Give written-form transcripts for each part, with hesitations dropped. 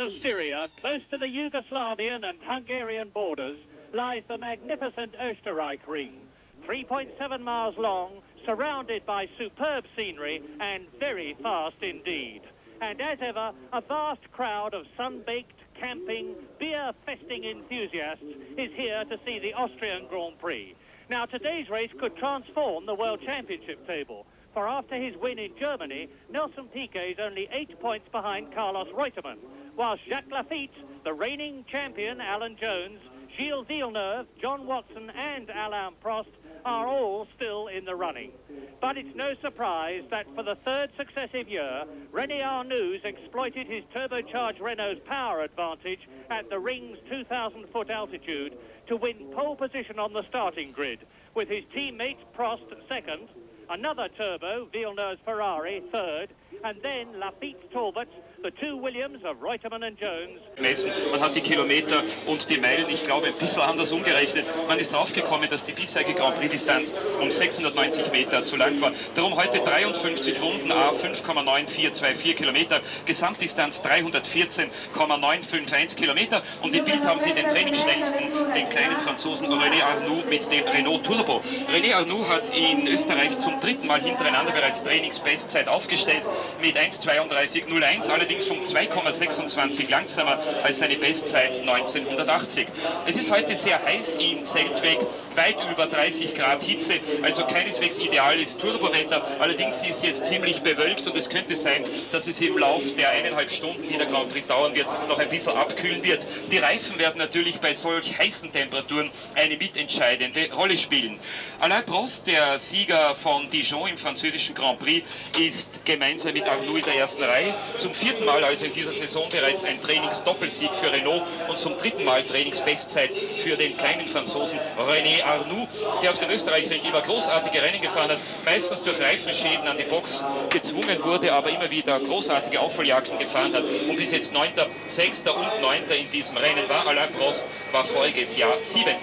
of Syria, close to the Yugoslavian and Hungarian borders, lies the magnificent Österreich Ring, 3.7 miles long, surrounded by superb scenery and very fast indeed. And as ever, a vast crowd of sun-baked, camping, beer-festing enthusiasts is here to see the Austrian Grand Prix. Now, today's race could transform the World Championship table, for after his win in Germany, Nelson Piquet is only 8 points behind Carlos Reutemann, while Jacques Lafitte, the reigning champion Alan Jones, Gilles Villeneuve, John Watson and Alain Prost are all still in the running. But it's no surprise that for the third successive year, René Arnoux exploited his turbocharged Renault's power advantage at the ring's 2,000-foot altitude to win pole position on the starting grid, with his teammate Prost second, another turbo, Villeneuve's Ferrari, third, and then Lafitte's Talbot, the two Williams of Reutemann and Jones. Man hat die Kilometer und die Meilen, ich glaube, ein bisschen anders umgerechnet. Man ist draufgekommen, dass die bisherige Grand Prix-Distanz um 690 Meter zu lang war. Darum heute 53 Runden, a 5,9424 Kilometer, Gesamtdistanz 314,951 Kilometer. Und im Bild haben Sie den Trainingsschnellsten, den kleinen Franzosen René Arnoux mit dem Renault Turbo. René Arnoux hat in Österreich zum dritten Mal hintereinander bereits Trainingsbestzeit aufgestellt mit 1,32,01, allerdings um 2,26 langsamer als seine Bestzeit 1980. Es ist heute sehr heiß in Zeltweg, weit über 30 Grad Hitze, also keineswegs ideales Turbowetter. Allerdings ist jetzt ziemlich bewölkt und es könnte sein, dass es im Lauf der 1,5 Stunden, die der Grand Prix dauern wird, noch ein bisschen abkühlen wird. Die Reifen werden natürlich bei solch heißen Temperaturen eine mitentscheidende Rolle spielen. Alain Prost, der Sieger von Dijon im französischen Grand Prix, ist gemeinsam mit Arnoux in der ersten Reihe. Zum vierten Mal also in dieser Saison bereits ein Trainingsdoppelsieg für Renault und zum dritten Mal Trainingsbestzeit für den kleinen Franzosen René Arnoux, der auf dem Österreich-Ring immer großartige Rennen gefahren hat, meistens durch Reifenschäden an die Box gezwungen wurde, aber immer wieder großartige Aufholjagden gefahren hat und bis jetzt 9., 6. und 9. in diesem Rennen war. Alain Prost war voriges Jahr 7.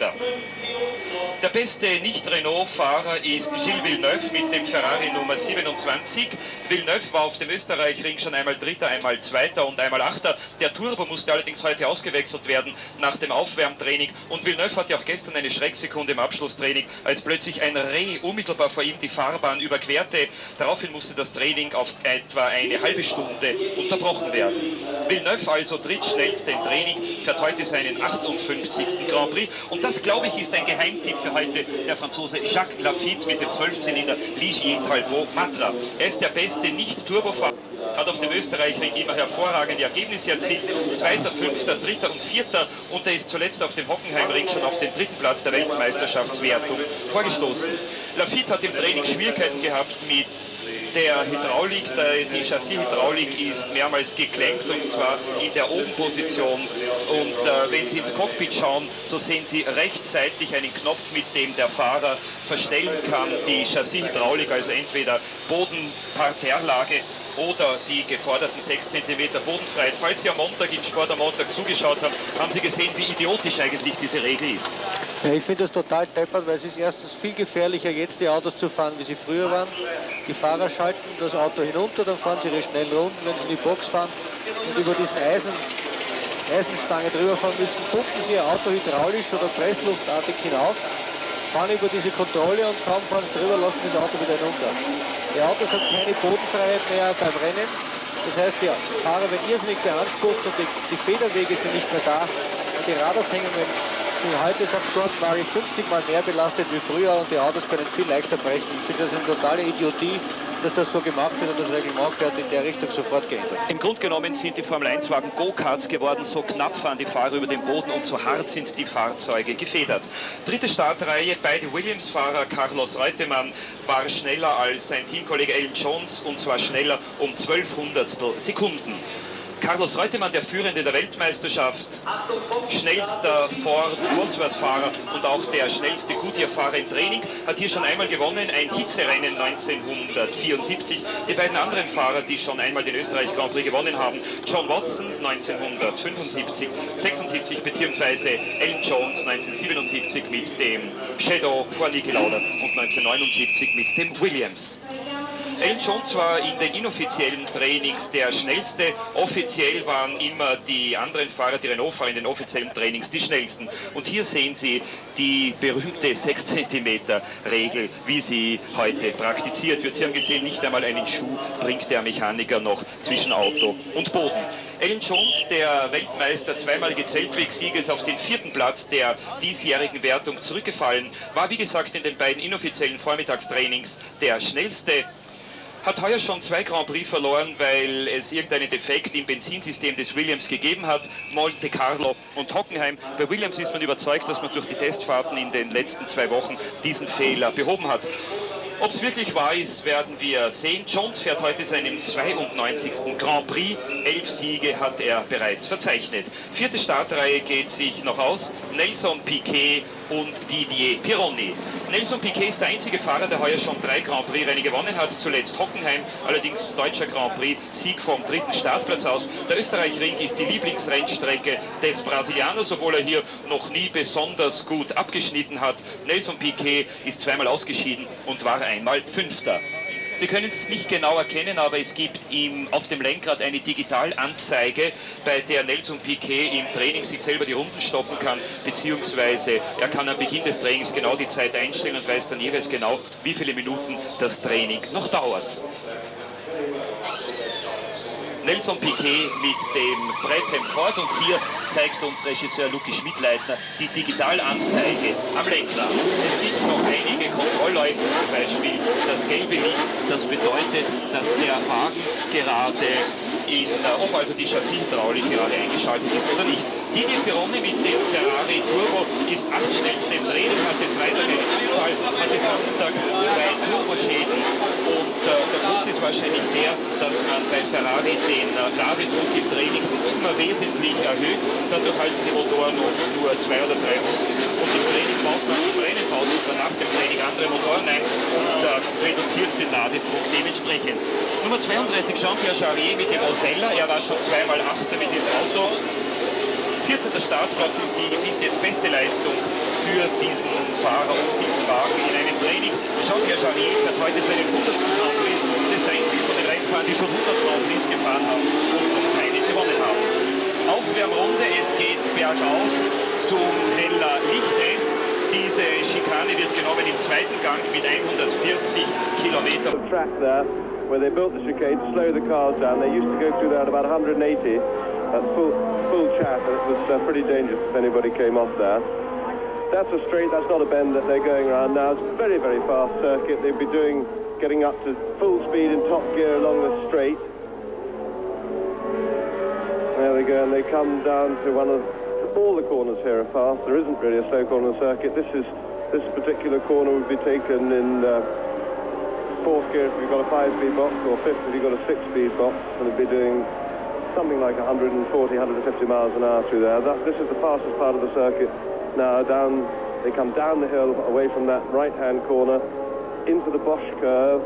Der beste Nicht-Renault-Fahrer ist Gilles Villeneuve mit dem Ferrari Nummer 27. Villeneuve war auf dem Österreich-Ring schon einmal Dritter, einmal Zweiter und einmal Achter. Der Turbo musste allerdings heute ausgewechselt werden nach dem Aufwärmtraining. Und Villeneuve hatte auch gestern eine Schrecksekunde im Abschlusstraining, als plötzlich ein Reh unmittelbar vor ihm die Fahrbahn überquerte. Daraufhin musste das Training auf etwa eine halbe Stunde unterbrochen werden. Villeneuve also drittschnellste im Training, fährt heute seinen 58. Grand Prix. Und das, glaube ich, ist ein Geheimtipp für heute, der Franzose Jacques Lafitte mit dem 12-Zylinder Ligier Talbot Matra. Er ist der beste Nicht-Turbofahrer, hat auf dem Österreich-Ring immer hervorragende Ergebnisse erzielt, 2., 5., 3. und 4. und er ist zuletzt auf dem Hockenheimring schon auf den 3. Platz der Weltmeisterschaftswertung vorgestoßen. Lafitte hat im Training Schwierigkeiten gehabt mit der Hydraulik. Die Chassis-Hydraulik ist mehrmals geklemmt und zwar in der Obenposition. Und wenn Sie ins Cockpit schauen, so sehen Sie rechtsseitig einen Knopf, mit dem der Fahrer verstellen kann, die Chassis-Hydraulik, also entweder Boden-Parterrelage oder die geforderten 6 cm Bodenfreiheit. Falls Sie am Montag im Sport am Montag zugeschaut haben, haben Sie gesehen, wie idiotisch eigentlich diese Regel ist. Ja, ich finde das total deppert, weil es ist erstens viel gefährlicher, jetzt die Autos zu fahren, wie sie früher waren. Die Fahrer schalten das Auto hinunter, dann fahren sie ihre schnellen Runden, wenn sie in die Box fahren und über diesen Eisenstange drüber fahren müssen, pumpen sie ihr Auto hydraulisch oder pressluftartig hinauf, fahren über diese Kontrolle und kaum fahren sie drüber, lassen das Auto wieder hinunter. Die Autos haben keine Bodenfreiheit mehr beim Rennen. Das heißt, die Fahrer werden irrsinnig beansprucht und die Federwege sind nicht mehr da. Und die Radaufhängungen sind heute, sagt Gordon Murray, 50 Mal mehr belastet wie früher und die Autos können viel leichter brechen. Ich finde das eine totale Idiotie, dass das so gemacht wird und das Reglement gehört in der Richtung sofort geändert. Im Grunde genommen sind die Formel-1-Wagen Go-Karts geworden, so knapp fahren die Fahrer über den Boden und so hart sind die Fahrzeuge gefedert. Dritte Startreihe, beide Williams-Fahrer, Carlos Reutemann war schneller als sein Teamkollege Alan Jones und zwar schneller um 12 Sekunden. Carlos Reutemann, der Führende der Weltmeisterschaft, schnellster Ford-Cosworth-Fahrer und auch der schnellste Goodyear-Fahrer im Training, hat hier schon einmal gewonnen, ein Hitzerennen 1974. Die beiden anderen Fahrer, die schon einmal den Österreich-Grand Prix gewonnen haben, John Watson 1975, 76 bzw. Alan Jones 1977 mit dem Shadow vor Niki Lauda und 1979 mit dem Williams. Alan Jones war in den inoffiziellen Trainings der schnellste. Offiziell waren immer die anderen Fahrer, die Renault-Fahrer in den offiziellen Trainings die schnellsten. Und hier sehen Sie die berühmte 6 cm Regel, wie sie heute praktiziert wird. Sie haben gesehen, nicht einmal einen Schuh bringt der Mechaniker noch zwischen Auto und Boden. Alan Jones, der Weltmeister, zweimalige Zeltwegsieger, ist auf den 4. Platz der diesjährigen Wertung zurückgefallen, war wie gesagt in den beiden inoffiziellen Vormittagstrainings der schnellste. Hat heuer schon 2 Grand Prix verloren, weil es irgendeinen Defekt im Benzinsystem des Williams gegeben hat. Monte Carlo und Hockenheim. Bei Williams ist man überzeugt, dass man durch die Testfahrten in den letzten 2 Wochen diesen Fehler behoben hat. Ob es wirklich wahr ist, werden wir sehen. Jones fährt heute seinen 92. Grand Prix. 11 Siege hat er bereits verzeichnet. 4. Startreihe geht sich noch aus. Nelson Piquet und Didier Pironi. Nelson Piquet ist der einzige Fahrer, der heuer schon 3 Grand Prix-Rennen gewonnen hat. Zuletzt Hockenheim, allerdings deutscher Grand Prix, Sieg vom 3. Startplatz aus. Der Österreich-Ring ist die Lieblingsrennstrecke des Brasilianers, obwohl er hier noch nie besonders gut abgeschnitten hat. Nelson Piquet ist zweimal ausgeschieden und war einmal 5. Sie können es nicht genau erkennen, aber es gibt ihm auf dem Lenkrad eine Digitalanzeige, bei der Nelson Piquet im Training sich selber die Runden stoppen kann, beziehungsweise er kann am Beginn des Trainings genau die Zeit einstellen und weiß dann jeweils genau, wie viele Minuten das Training noch dauert. Nelson Piquet mit dem Brett fort und hier zeigt uns Regisseur Luki Schmidleitner die Digitalanzeige am Lenkrad. Es gibt noch einige Kontrollleuchten, zum Beispiel das gelbe Licht, das bedeutet, dass der Wagen gerade ob also die Chassishydraulik gerade eingeschaltet ist oder nicht. Didier Pironi mit dem Ferrari Turbo ist 8 schnellste im Rennen, hatte Freitag einen Unfall, hatte Samstag 2 Turboschäden und der Grund ist wahrscheinlich der, dass man bei Ferrari den Ladedruck im Training immer wesentlich erhöht. Dadurch halten die Motoren oft nur 2 oder 3 Runden und im Training baut man im Rennen baut man nach dem Training andere Motoren ein und reduziert den Ladedruck dementsprechend. Nummer 32 Jean-Pierre Jarier mit dem Osella, er war schon zweimal Achter mit diesem Auto. 14. Startplatz ist die bis jetzt beste Leistung für diesen Fahrer und diesen Wagen in einem Training. Jean-Pierre Jarier hat heute seinen 100. Grand Prix und ist der einzige von den Rennfahrern, die schon 100 Grand Prix gefahren haben und noch keinen gewonnen haben. Aufwärmrunde, es geht bergauf zum heller Licht-S. Diese Schikane wird genommen im 2. Gang mit 140 Kilometer. Where they built the chicane to slow the cars down. They used to go through there at about 180 at full chaff, and it was pretty dangerous if anybody came off there. That's a straight, that's not a bend that they're going around now. It's a very, very fast circuit. They'd be getting up to full speed in top gear along the straight. There they go, and they come down to all the corners here are fast. There isn't really a slow corner circuit. This particular corner would be taken in 4th gear if you've got a 5-speed box, or 5th if you've got a 6-speed box, and it'd be doing something like 140, 150 miles an hour through there. This is the fastest part of the circuit. Now they come down the hill away from that right-hand corner into the Bosch curve,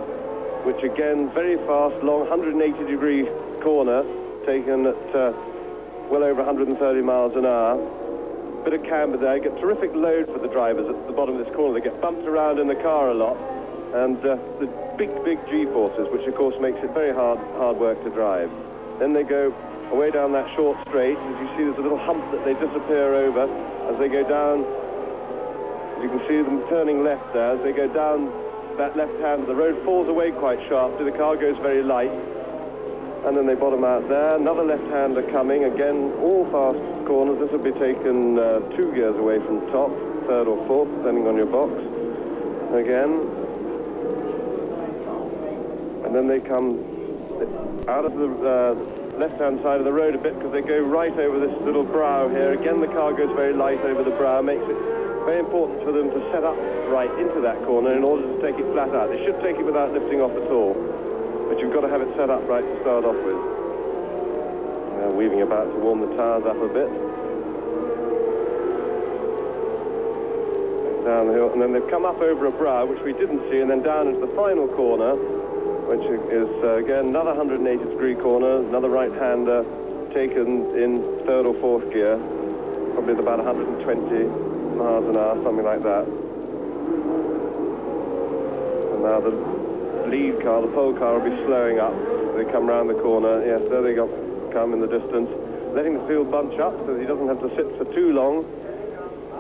which again, very fast, long, 180-degree corner, taken at well over 130 miles an hour. Bit of camber there, get terrific load for the drivers at the bottom of this corner. They get bumped around in the car a lot, and the big G-forces, which of course makes it very hard work to drive. Then they go away down that short straight. As you see, there's a little hump that they disappear over as they go down. You can see them turning left there. As they go down that left hand, the road falls away quite sharply. The car goes very light. And then they bottom out there. Another left-hander coming. Again, all fast corners. This will be taken 2 gears away from the top, 3rd or 4th, depending on your box. Again. And then they come out of the left-hand side of the road a bit because they go right over this little brow here. Again, the car goes very light over the brow, makes it very important for them to set up right into that corner in order to take it flat out. They should take it without lifting off at all, but you've got to have it set up right to start off with. They're weaving about to warm the tyres up a bit. Down the hill, and then they've come up over a brow, which we didn't see, and then down into the final corner, which is, again, another 180-degree corner, another right-hander taken in 3rd or 4th gear, probably at about 120 miles an hour, something like that. And now the lead car, the pole car, will be slowing up. They come round the corner. Yes, there they come in the distance. Letting the field bunch up so that he doesn't have to sit for too long.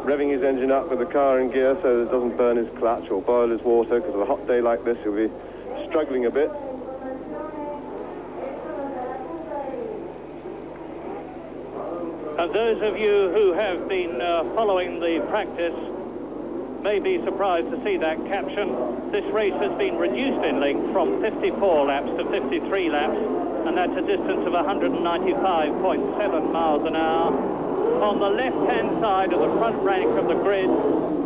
Revving his engine up with the car in gear so that it doesn't burn his clutch or boil his water, because of a hot day like this he'll be struggling a bit. And those of you who have been following the practice may be surprised to see that caption. This race has been reduced in length from 54 laps to 53 laps, and that's a distance of 195.7 miles an hour. On the left-hand side of the front rank of the grid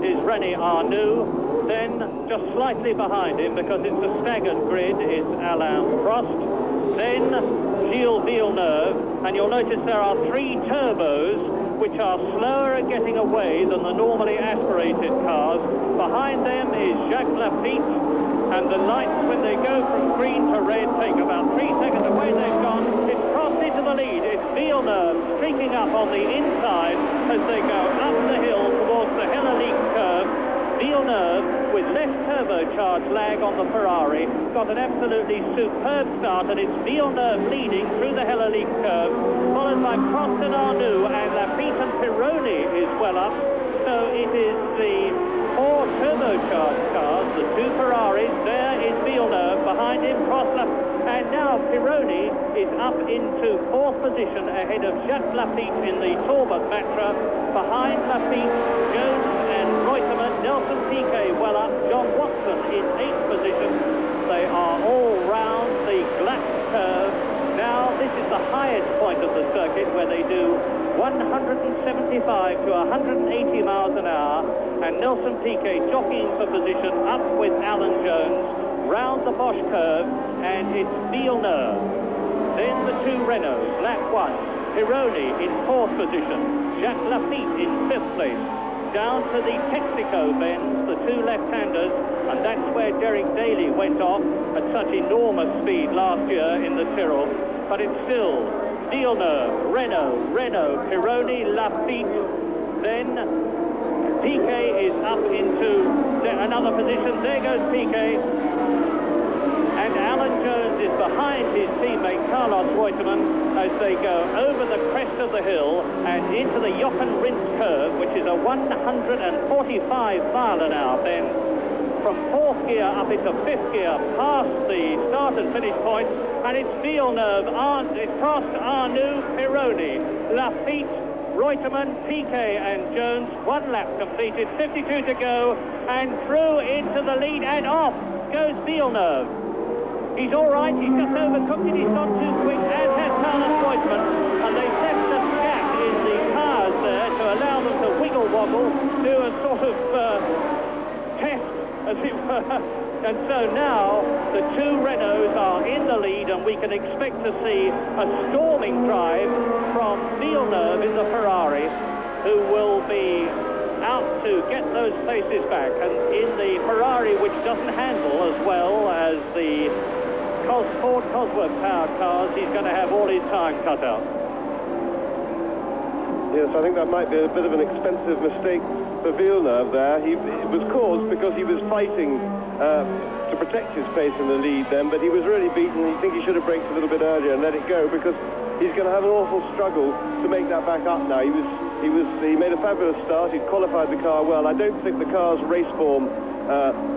is René Arnoux. Then, just slightly behind him, because it's a staggered grid, is Alain Prost. Then, Gilles Villeneuve. And you'll notice there are 3 turbos, which are slower at getting away than the normally aspirated cars. Behind them is Jacques Lafitte. And the lights, when they go from green to red, take about 3 seconds. Away they've gone. It's Prost into the lead. It's Villeneuve streaking up on the inside as they go up the hill towards the Hellelique curve. Villeneuve, with less turbocharged lag on the Ferrari, got an absolutely superb start, and it's Villeneuve leading through the Hellelique curve, followed by Prost and Arnoux, and Lafitte and Pironi is well up. So it is the 4 turbocharged cars, the 2 Ferraris. There is Villeneuve, behind him Prost, and now Pironi is up into 4th position ahead of Jacques Lafitte in the Talbot Matra. Behind Lafitte, Jones and Reutemann, Nelson Piquet well up, John Watson in 8th position. They are all round the Glatt curve. Now this is the highest point of the circuit, where they do 175 to 180 miles an hour, and Nelson Piquet jockeying for position up with Alan Jones round the Bosch curve, and it's Villeneuve. Then the 2 Renaults, lap 1, Pironi in 4th position, Jacques Lafitte in 5th place. Down to the Texaco bends, the 2 left-handers, and that's where Derek Daly went off at such enormous speed last year in the Tyrrell. But it's still Villeneuve, Renault, Pironi, Lafitte. Then Piquet is up into another position. There goes Piquet. And Alan Jones is behind his teammate Carlos Reutemann as they go over the crest of the hill and into the Jochen Rindt curve, which is a 145 mile an hour bend. From 4th gear up into 5th gear, past the start and finish point, and it's Villeneuve, it's Prost, Arnoux, Pironi, Lafitte, Reutemann, Piquet and Jones. 1 lap completed, 52 to go, and through into the lead, and off goes Villeneuve. He's all right, he's just overcooked it, he's not too quick, as has Carlos Reutemann, and they've left a gap in the cars there to allow them to wiggle-woggle, do a sort of test, as it were. And so now the 2 Renaults are in the lead, and we can expect to see a storming drive from Villeneuve in the Ferrari, who will be out to get those places back. And in the Ferrari, which doesn't handle as well as the Ford Cosworth powered cars, he's going to have all his time cut out. Yes, I think that might be a bit of an expensive mistake for Villeneuve there. It was caused because he was fighting to protect his place in the lead then, but he was really beaten. You think he should have braked a little bit earlier and let it go, because he's going to have an awful struggle to make that back up now. He made a fabulous start. He'd qualified the car well. I don't think the car's race form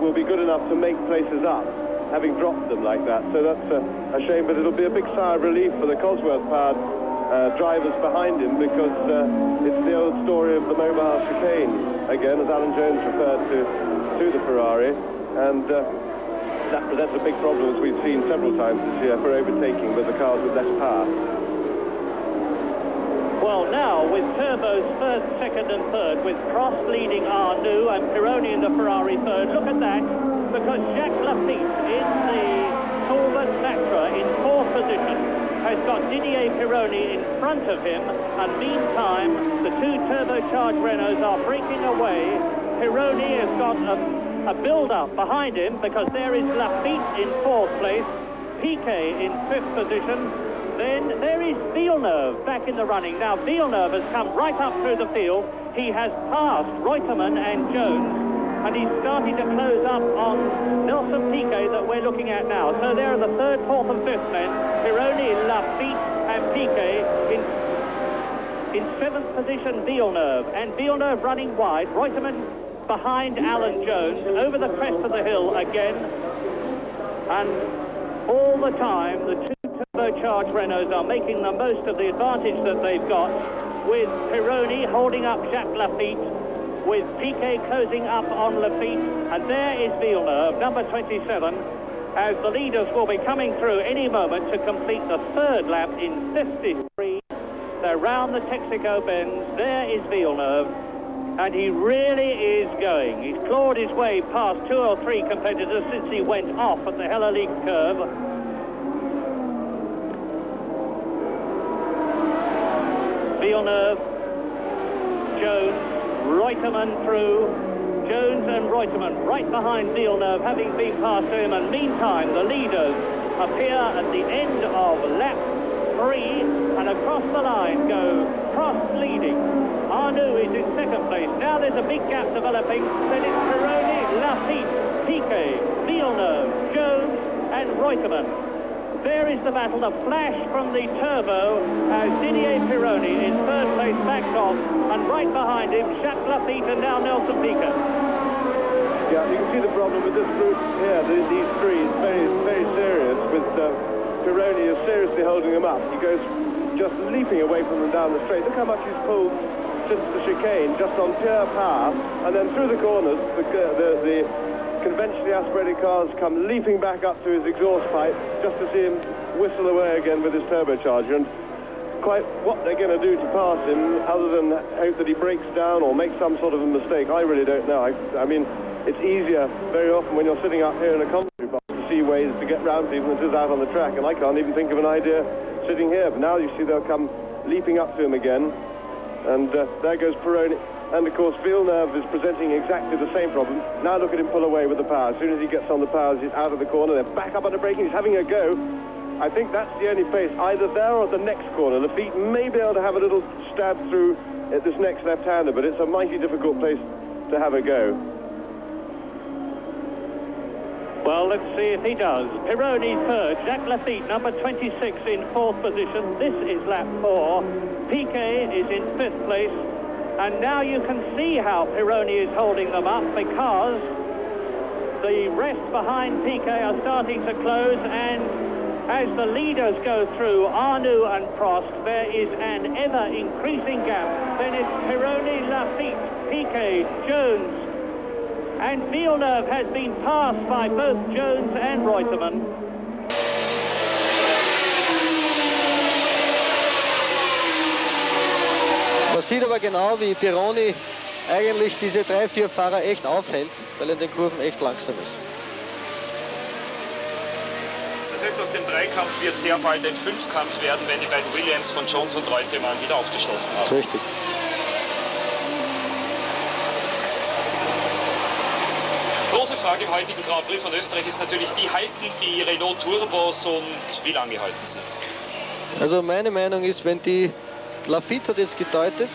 will be good enough to make places up, having dropped them like that. So that's a shame, but it'll be a big sigh of relief for the Cosworth-powered drivers behind him, because it's the old story of the mobile chicane again, as Alan Jones referred to the Ferrari, and that presents a big problem, as we've seen several times this year, for overtaking with the cars with less power. Well, now with turbos 1st, 2nd and 3rd, with Prost leading Arnoux and Pironi in the Ferrari 3rd. Look at that, because Jacques Lafitte in the Talbot Matra in 4th position has got Didier Pironi in front of him, and meantime the 2 turbocharged Renaults are breaking away. Pironi has got a build-up behind him, because there is Lafitte in 4th place, Piquet in 5th position. Then there is Villeneuve back in the running. Now Villeneuve has come right up through the field. He has passed Reutemann and Jones. and he's starting to close up on Nelson Piquet that we're looking at now. So there are the third, fourth and fifth men, Pironi, Lafitte and Piquet in seventh position, Villeneuve, and Villeneuve running wide, Reutemann behind Alan Jones, over the crest of the hill again, and all the time the two turbocharged Renaults are making the most of the advantage that they've got, with Pironi holding up Jacques Lafitte, with Piquet closing up on Lafitte, and there is Villeneuve, number 27, as the leaders will be coming through any moment to complete the third lap in 53. They're round the Texaco bends. There is Villeneuve, and he really is going. He's clawed his way past 2 or 3 competitors since he went off at the Hellelic curve. Villeneuve, Jones, Reutemann through, Jones and Reutemann right behind Villeneuve, having been past him, and meantime the leaders appear at the end of lap 3, and across the line go Prost leading. Arnoux is in second place. Now there's a big gap developing. Then it's Pironi, Lafitte, Piquet, Villeneuve, Jones and Reutemann. There is the battle, the flash from the turbo as Didier Pironi in third place backed off, and right behind him Jacques Lafitte and now Nelson Piquet. Yeah, you can see the problem with this group here, these three, is very, very serious, with Pironi is seriously holding them up. He goes just leaping away from them down the straight. Look how much he's pulled since the chicane, just on pure power, and then through the corners, the conventionally aspirated cars come leaping back up to his exhaust pipe just to see him whistle away again with his turbocharger. And quite what they're going to do to pass him, other than hope that he breaks down or makes some sort of a mistake, I really don't know. I mean, it's easier very often when you're sitting up here in a commentary box to see ways to get round people than it is out on the track, and I can't even think of an idea sitting here. But now you see they'll come leaping up to him again, and there goes Pironi. And of course Villeneuve is presenting exactly the same problem. Now look at him pull away with the power. As soon as he gets on the power, he's out of the corner. They're back up under braking. He's having a go. I think that's the only place, either there or the next corner. Lafitte may be able to have a little stab through at this next left-hander, but it's a mighty difficult place to have a go. Well, let's see if he does. Pironi third, Jacques Lafitte, number 26, in fourth position. This is lap 4. Piquet is in fifth place. And now you can see how Pironi is holding them up, because the rest behind Piquet are starting to close, and as the leaders go through, Arnoux and Prost, there is an ever-increasing gap. Then it's Pironi, Lafitte, Piquet, Jones, and Villeneuve has been passed by both Jones and Reutemann. Man sieht aber genau, wie Pironi eigentlich diese 3-4 Fahrer echt aufhält, weil er in den Kurven echt langsam ist. Das heißt, aus dem Dreikampf wird sehr bald ein Fünfkampf werden, wenn die beiden Williams von Jones und Reutemann wieder aufgeschlossen haben. Richtig. Große Frage im heutigen Grand Prix von Österreich ist natürlich, die halten die Renault Turbos und wie lange halten sie? Also meine Meinung ist, wenn die Lafitte hat jetzt gedeutet,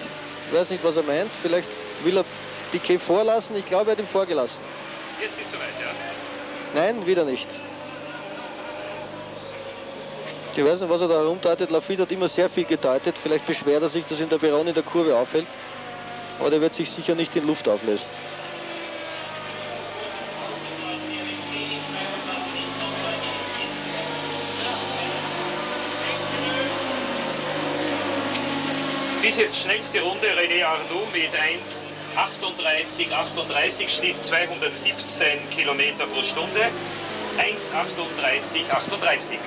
ich weiß nicht, was er meint, vielleicht will er Piquet vorlassen, ich glaube, er hat ihn vorgelassen. Jetzt ist soweit, ja? Nein, wieder nicht. Ich weiß nicht, was er da herumdeutet. Lafitte hat immer sehr viel gedeutet, vielleicht beschwert er sich, dass ihn der Pironi in der Kurve aufhält, aber der wird sich sicher nicht in Luft auflösen. Bis jetzt schnellste Runde René Arnoux mit 1:38,38, Schnitt 217 Kilometer pro Stunde, 1:38,38.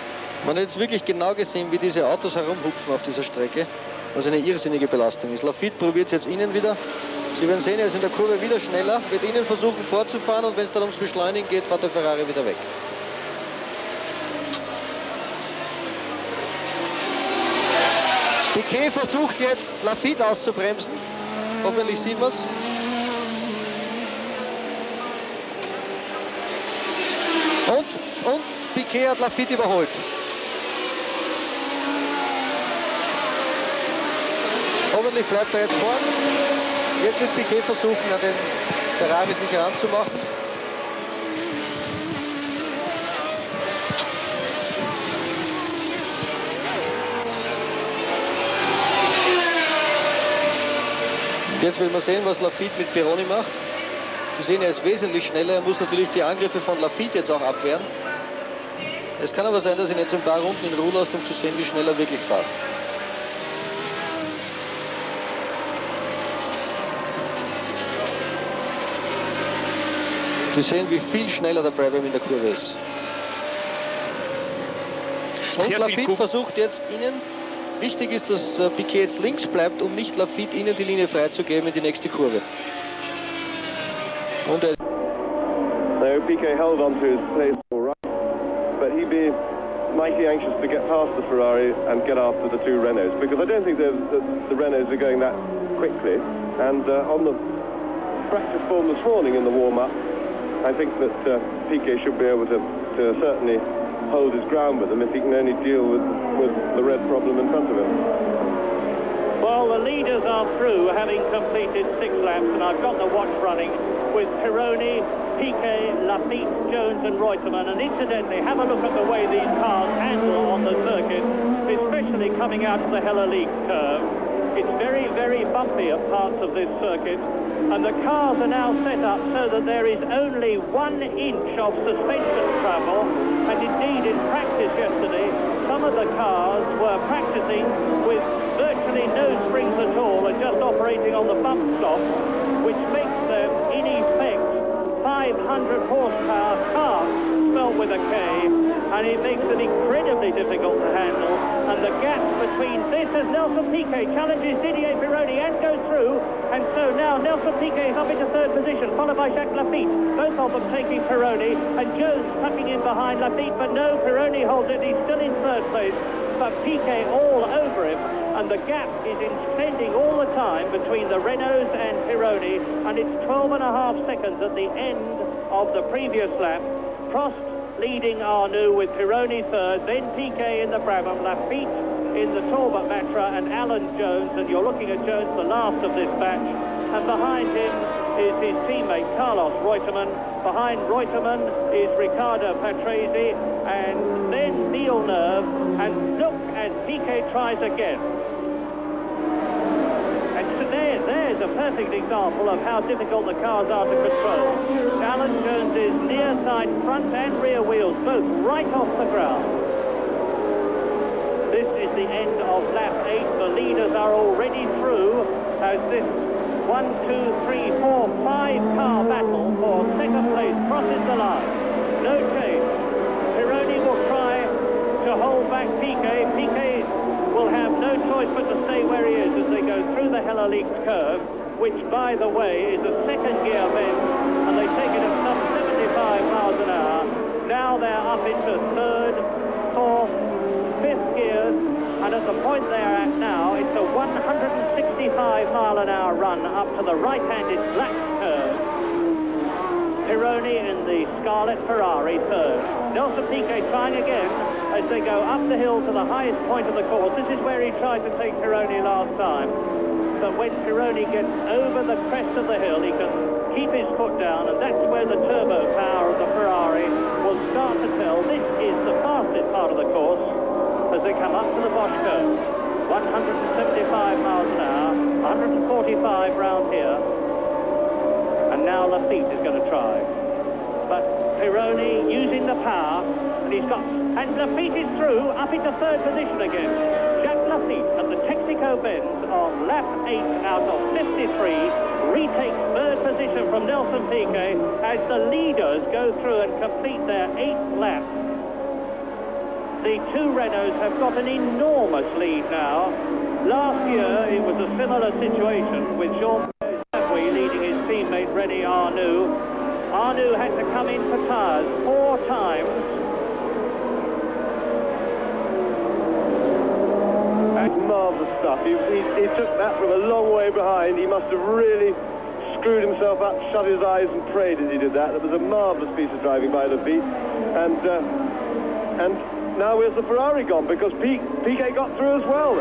Man hat jetzt wirklich genau gesehen, wie diese Autos herumhupfen auf dieser Strecke, was eine irrsinnige Belastung ist. Lafitte probiert es jetzt innen wieder. Sie werden sehen, er ist in der Kurve wieder schneller, wird innen versuchen vorzufahren, und wenn es dann ums Beschleunigen geht, fährt der Ferrari wieder weg. Piquet versucht jetzt Lafitte auszubremsen. Hoffentlich sieht man es. Und Piquet hat Lafitte überholt. Hoffentlich bleibt er jetzt vorn. Jetzt wird Piquet versuchen, an den Ferrari sich ranzumachen. Und jetzt will man sehen, was Lafitte mit Pironi macht. Wir sehen, er ist wesentlich schneller. Er muss natürlich die Angriffe von Lafitte jetzt auch abwehren. Es kann aber sein, dass ihn jetzt ein paar Runden in Ruhe lässt, um zu sehen, wie schnell er wirklich fährt. Sie sehen, wie viel schneller der Brabham in der Kurve ist. Und Lafitte versucht jetzt innen. Wichtig ist, dass Piquet jetzt links bleibt, um nicht Lafitte innen die Linie freizugeben in die nächste Kurve. Und er No, Piquet held on to his place all right, but he'd be mighty anxious to get past the Ferrari and get after the two Renaults, because I don't think the Renaults are going that quickly. And on the practice form this morning in the warm-up, I think that Piquet should be able to certainly hold his ground with them if he can only deal with the red problem in front of him. Well, the leaders are through, having completed 6 laps, and I've got the watch running with Pironi, Piquet, Lafitte, Jones and Reutemann. And incidentally, have a look at the way these cars handle on the circuit, especially coming out of the Hellelique curve. It's very, very bumpy at parts of this circuit, and the cars are now set up so that there is only 1 inch of suspension travel. And indeed, in practice yesterday, some of the cars were practicing with virtually no springs at all and just operating on the bump stop, which makes them, in effect, 500 horsepower cars spelt with a K, and it makes them incredibly difficult to handle. And the gap between this as Nelson Piquet challenges Didier Pironi and goes through, and so now Nelson Piquet is up into 3rd position, followed by Jacques Lafitte, both of them taking Pironi, and Jones tucking in behind Lafitte, but no, Pironi holds it, he's still in 3rd place, but Piquet all over him, and the gap is extending all the time between the Renaults and Pironi, and it's 12.5 seconds at the end of the previous lap. Prost leading Arnoux with Pironi 3rd, then Piquet in the Brabham, Lafitte in the Talbot Matra, and Alan Jones, and you're looking at Jones, the last of this batch, and behind him is his teammate Carlos Reutemann. Behind Reutemann is Riccardo Patrese, and then Villeneuve, and look as Piquet tries again. And so there's a perfect example of how difficult the cars are to control. Alan Jones's near side front and rear wheels both right off the ground. This is the end of lap 8. The leaders are already through as this 1, 2, 3, 4, 5 car battle for 2nd place crosses the line. No change. Pironi will try to hold back Piquet. Piquet will have no choice but to stay where he is as they go through the Hellelique curve, which, by the way, is a 2nd gear bend, and they take it at some 75 miles an hour. Now they're up into 3rd, 4th, 5th gears, and at the point they're at now, it's a 165 mile an hour run up to the right-handed black curve. Pironi in the Scarlet Ferrari 3rd. Nelson Piquet trying again as they go up the hill to the highest point of the course. This is where he tried to take Pironi last time. But when Pironi gets over the crest of the hill, he can keep his foot down, and that's where the turbo power of the Ferrari will start to tell. This is the fastest part of the course as they come up to the Bosch curve. 175 miles an hour, 145 round here. And now Lafitte is going to try. But Pironi using the power, and Lafitte is through, up into 3rd position again. Jacques Lafitte at the Texaco Benz on lap 8 out of 53 retakes 3rd position from Nelson Piquet as the leaders go through and complete their 8th lap. The 2 Renaults have got an enormous lead now. Last year it was a similar situation with Jean-Pierre leading his teammate René Arnoux. Arnoux had to come in for tyres 4 times. That's marvellous stuff. He took that from a long way behind. He must have really screwed himself up, shut his eyes and prayed as he did that. It was a marvellous piece of driving by Lafitte. And now where's the Ferrari gone? Because Piquet got through as well.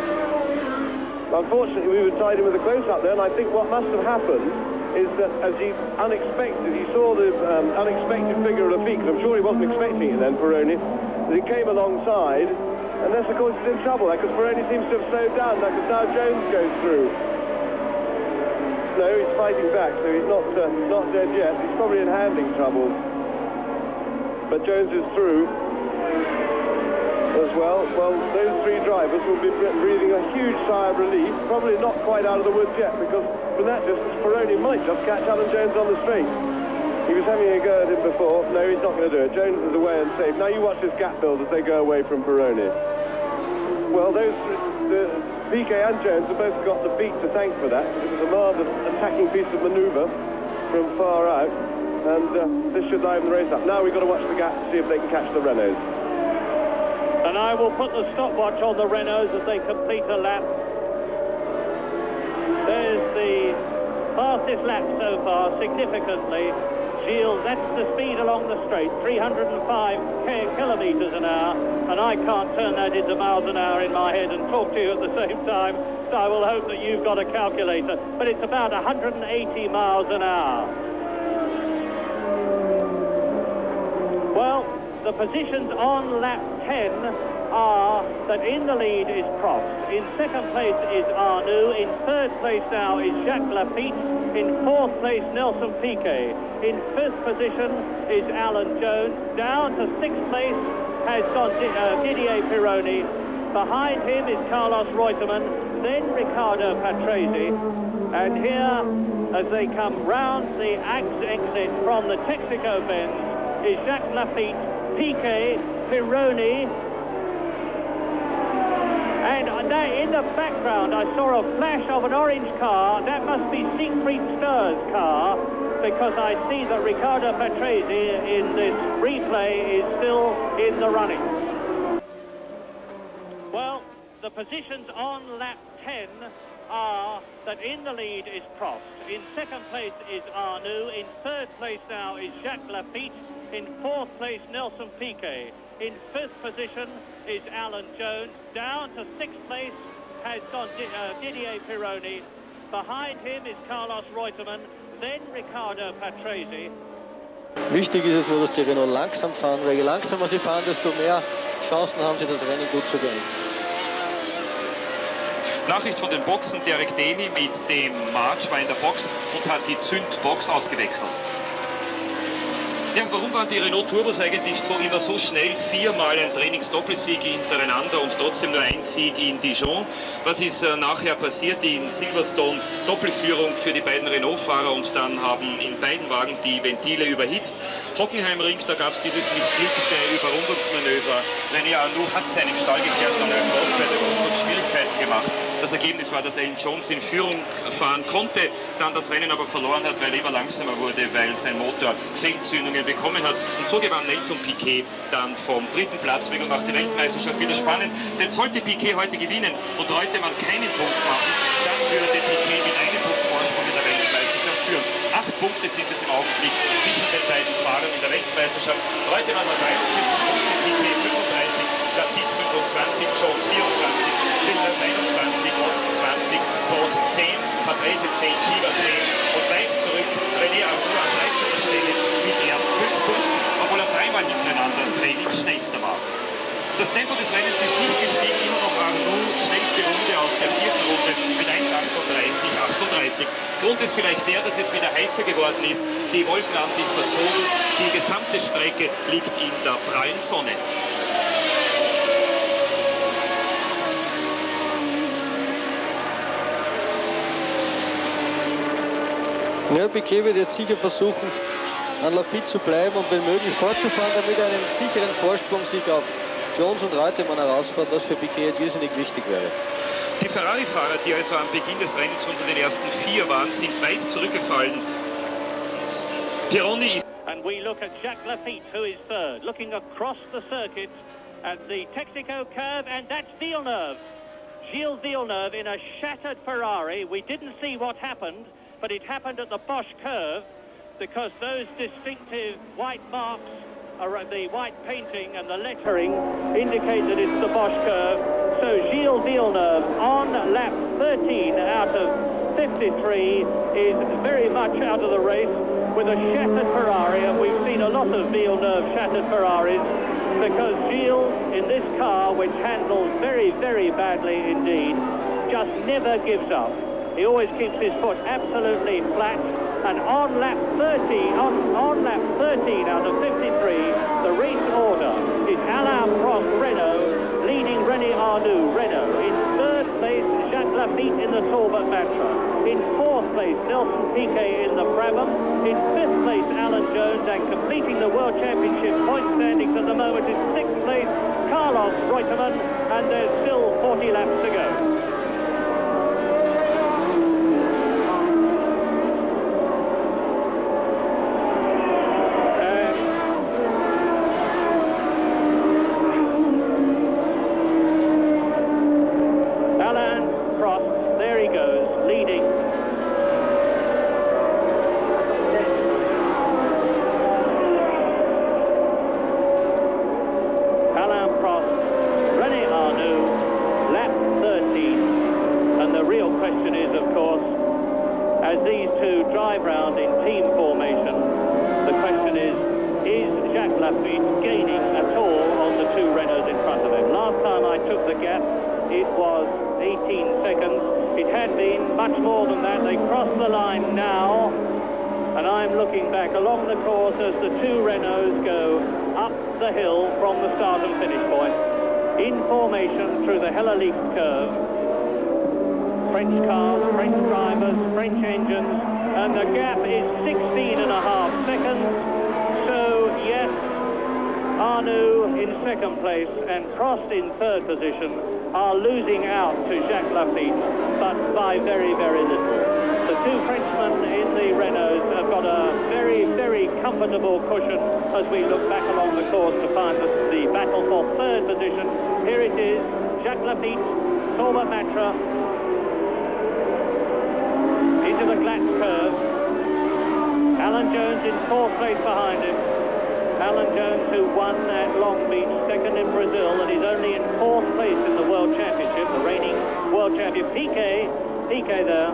Unfortunately, we were tied in with a close-up there, and I think what must have happened is that as he saw the unexpected figure of the feet, 'cause I'm sure he wasn't expecting it then, Peroni, that he came alongside, and that's of course he's in trouble, because Peroni seems to have slowed down, because now Jones goes through. No, he's fighting back, so he's not dead yet. He's probably in handling trouble. But Jones is through as well. Well, those three drivers will be breathing a huge sigh of relief, probably not quite out of the woods yet, because from that distance, Peroni might just catch Alan Jones on the straight. He was having a go at him before. No, he's not going to do it. Jones is away and safe. Now you watch this gap build as they go away from Peroni. Well, the Piquet and Jones have both got the feet to thank for that, because it was a marvellous attacking piece of manoeuvre from far out, and this should liven the race up. Now we've got to watch the gap to see if they can catch the Renaults. And I will put the stopwatch on the Renaults as they complete a lap. There's the fastest lap so far, significantly. Gilles, that's the speed along the straight, 305 kilometres an hour, and I can't turn that into miles an hour in my head and talk to you at the same time, so I will hope that you've got a calculator, but it's about 180 miles an hour. Well, the positions on lap 10 are that in the lead is Prost, in second place is Arnoux, in third place now is Jacques Lafitte, in fourth place Nelson Piquet, in fifth position is Alan Jones, down to sixth place has gone Didier Pironi, behind him is Carlos Reutemann, then Riccardo Patrese, and here as they come round the exit from the Texaco bend is Jacques Lafitte, Piquet, Pironi, and in the background I saw a flash of an orange car. That must be Siegfried Sturr's car, because I see that Riccardo Patrese in this replay is still in the running. Well, the positions on lap 10 are that in the lead is Prost, in second place is Arnoux, in third place now is Jacques Lafitte, in fourth place Nelson Piquet, in fifth position is Alan Jones, down to sixth place has gone Didier Pironi, behind him is Carlos Reutemann, then Riccardo Patrese. Wichtig ist es nur, dass die Renault langsam fahren, weil je langsamer sie fahren, desto mehr Chancen haben sie, das Rennen gut zu gewinnen. Nachricht von den Boxen, Derek Daly mit dem March war in der Box und hat die Zündbox ausgewechselt. Ja, warum waren die Renault Turbos eigentlich immer so schnell? Viermal ein Trainingsdoppelsieg hintereinander und trotzdem nur ein Sieg in Dijon. Was ist nachher passiert in Silverstone? Doppelführung für die beiden Renault-Fahrer und dann haben in beiden Wagen die Ventile überhitzt. Hockenheimring, da gab es dieses missglückte Überrundungsmanöver. René Arnoux hat seinem Stallgefährten aus Schwierigkeiten gemacht. Das Ergebnis war, dass Alan Jones in Führung fahren konnte, dann das Rennen aber verloren hat, weil er immer langsamer wurde, weil sein Motor Fehlzündungen bekommen hat. Und so gewann Nelson Piquet dann vom dritten Platz weg und macht die Weltmeisterschaft wieder spannend. Denn sollte Piquet heute gewinnen und Reutemann keinen Punkt machen, dann würde Piquet mit einem Punkt Vorsprung in der Weltmeisterschaft führen. 8 Punkte sind es im Augenblick zwischen den beiden Fahrern in der Weltmeisterschaft. Reutemann hat 43 Punkte, Piquet 35, Lafitte 25, Jones 24, Schindler 21, Watson 20, Prost 10, Patrese 10, Schieber 10 und weit zurück René Arnoux an 13. Stelle mit erst 5 Punkten, obwohl er dreimal hintereinander Training schnellster war. Das Tempo des Rennens ist nicht gestiegen, immer noch Arnoux, schnellste Runde aus der vierten Runde mit 1,38,38. Grund ist vielleicht der, dass es wieder heißer geworden ist, die Wolken haben sich verzogen, die gesamte Strecke liegt in der prallen Sonne. Ja, Piquet wird jetzt sicher versuchen, an Lafitte zu bleiben und wenn möglich fortzufahren, damit er einen sicheren Vorsprungssieg auf Jones und Reutemann herausfährt, was für Piquet jetzt irrsinnig wichtig wäre. Die Ferrari-Fahrer, die also am Beginn des Rennens unter den ersten 4 waren, sind weit zurückgefallen. Pironi ist... And we look at Jacques Lafitte, who is third, looking across the circuit at the Texaco curve, and that's Villeneuve. Gilles Villeneuve in a shattered Ferrari. We didn't see what happened, but it happened at the Bosch curve because those distinctive white marks, the white painting and the lettering indicate that it's the Bosch curve. So Gilles Villeneuve on lap 13 out of 53 is very much out of the race with a shattered Ferrari, and we've seen a lot of Villeneuve shattered Ferraris because Gilles, in this car, which handles very, very badly indeed, just never gives up. He always keeps his foot absolutely flat, and on lap 13 out of 53, the race order is Alain Prost, Renault, leading René Arnoux, Renault. In third place, Jacques Lafitte in the Talbot Matra. In fourth place, Nelson Piquet in the Brabham. In fifth place, Alan Jones, and completing the World Championship point standings at the moment is sixth place, Carlos Reutemann, and there's still 40 laps to go. Through the Hellelic curve. French cars, French drivers, French engines, and the gap is 16.5 seconds. So, yes, Arnoux in second place and Prost in third position are losing out to Jacques Lafitte, but by very, very little. The two Frenchmen in the Renaults have got a very, very comfortable cushion as we look back along the course to find the battle for third position. Here it is, Jacques Lafitte, Talbot Matra, into the Glatz curve. Alan Jones in fourth place behind him. Alan Jones, who won at Long Beach, second in Brazil, and is only in fourth place in the World Championship, the reigning World Champion. Piquet there.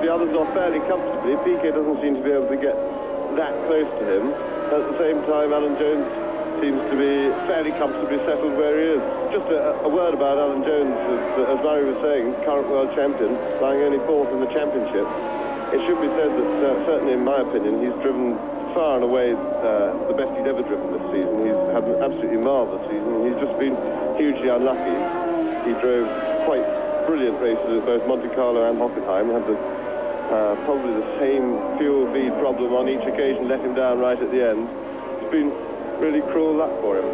The others are fairly comfortably. Piquet doesn't seem to be able to get that close to him. At the same time, Alan Jones seems to be fairly comfortably settled where he is. Just a word about Alan Jones, as Larry was saying, current world champion, lying only fourth in the championship. It should be said that, certainly in my opinion, he's driven far and away the best he'd ever driven this season. He's had an absolutely marvellous season. He's just been hugely unlucky. He drove quite brilliant races at both Monte Carlo and Hockenheim, had probably the same fuel feed problem on each occasion, let him down right at the end. It's been really cruel luck for him.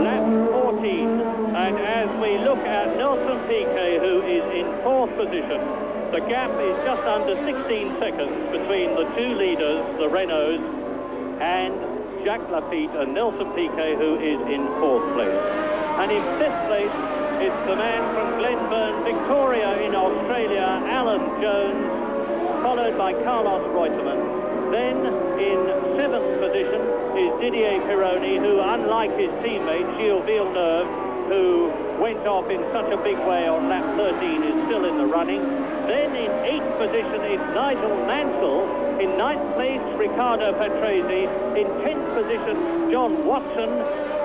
Lap 14, and as we look at Nelson Piquet, who is in fourth position, the gap is just under 16 seconds between the two leaders, the Renaults, and Jacques Lafitte and Nelson Piquet, who is in fourth place. And in fifth place, it's the man from Glenburn, Victoria in Australia, Alan Jones, followed by Carlos Reutemann. Then in seventh position is Didier Pironi, who, unlike his teammate Gilles Villeneuve, who went off in such a big way on lap 13, is still in the running. Then in eighth position is Nigel Mansell. In ninth place, Riccardo Patrese. In 10th position, John Watson.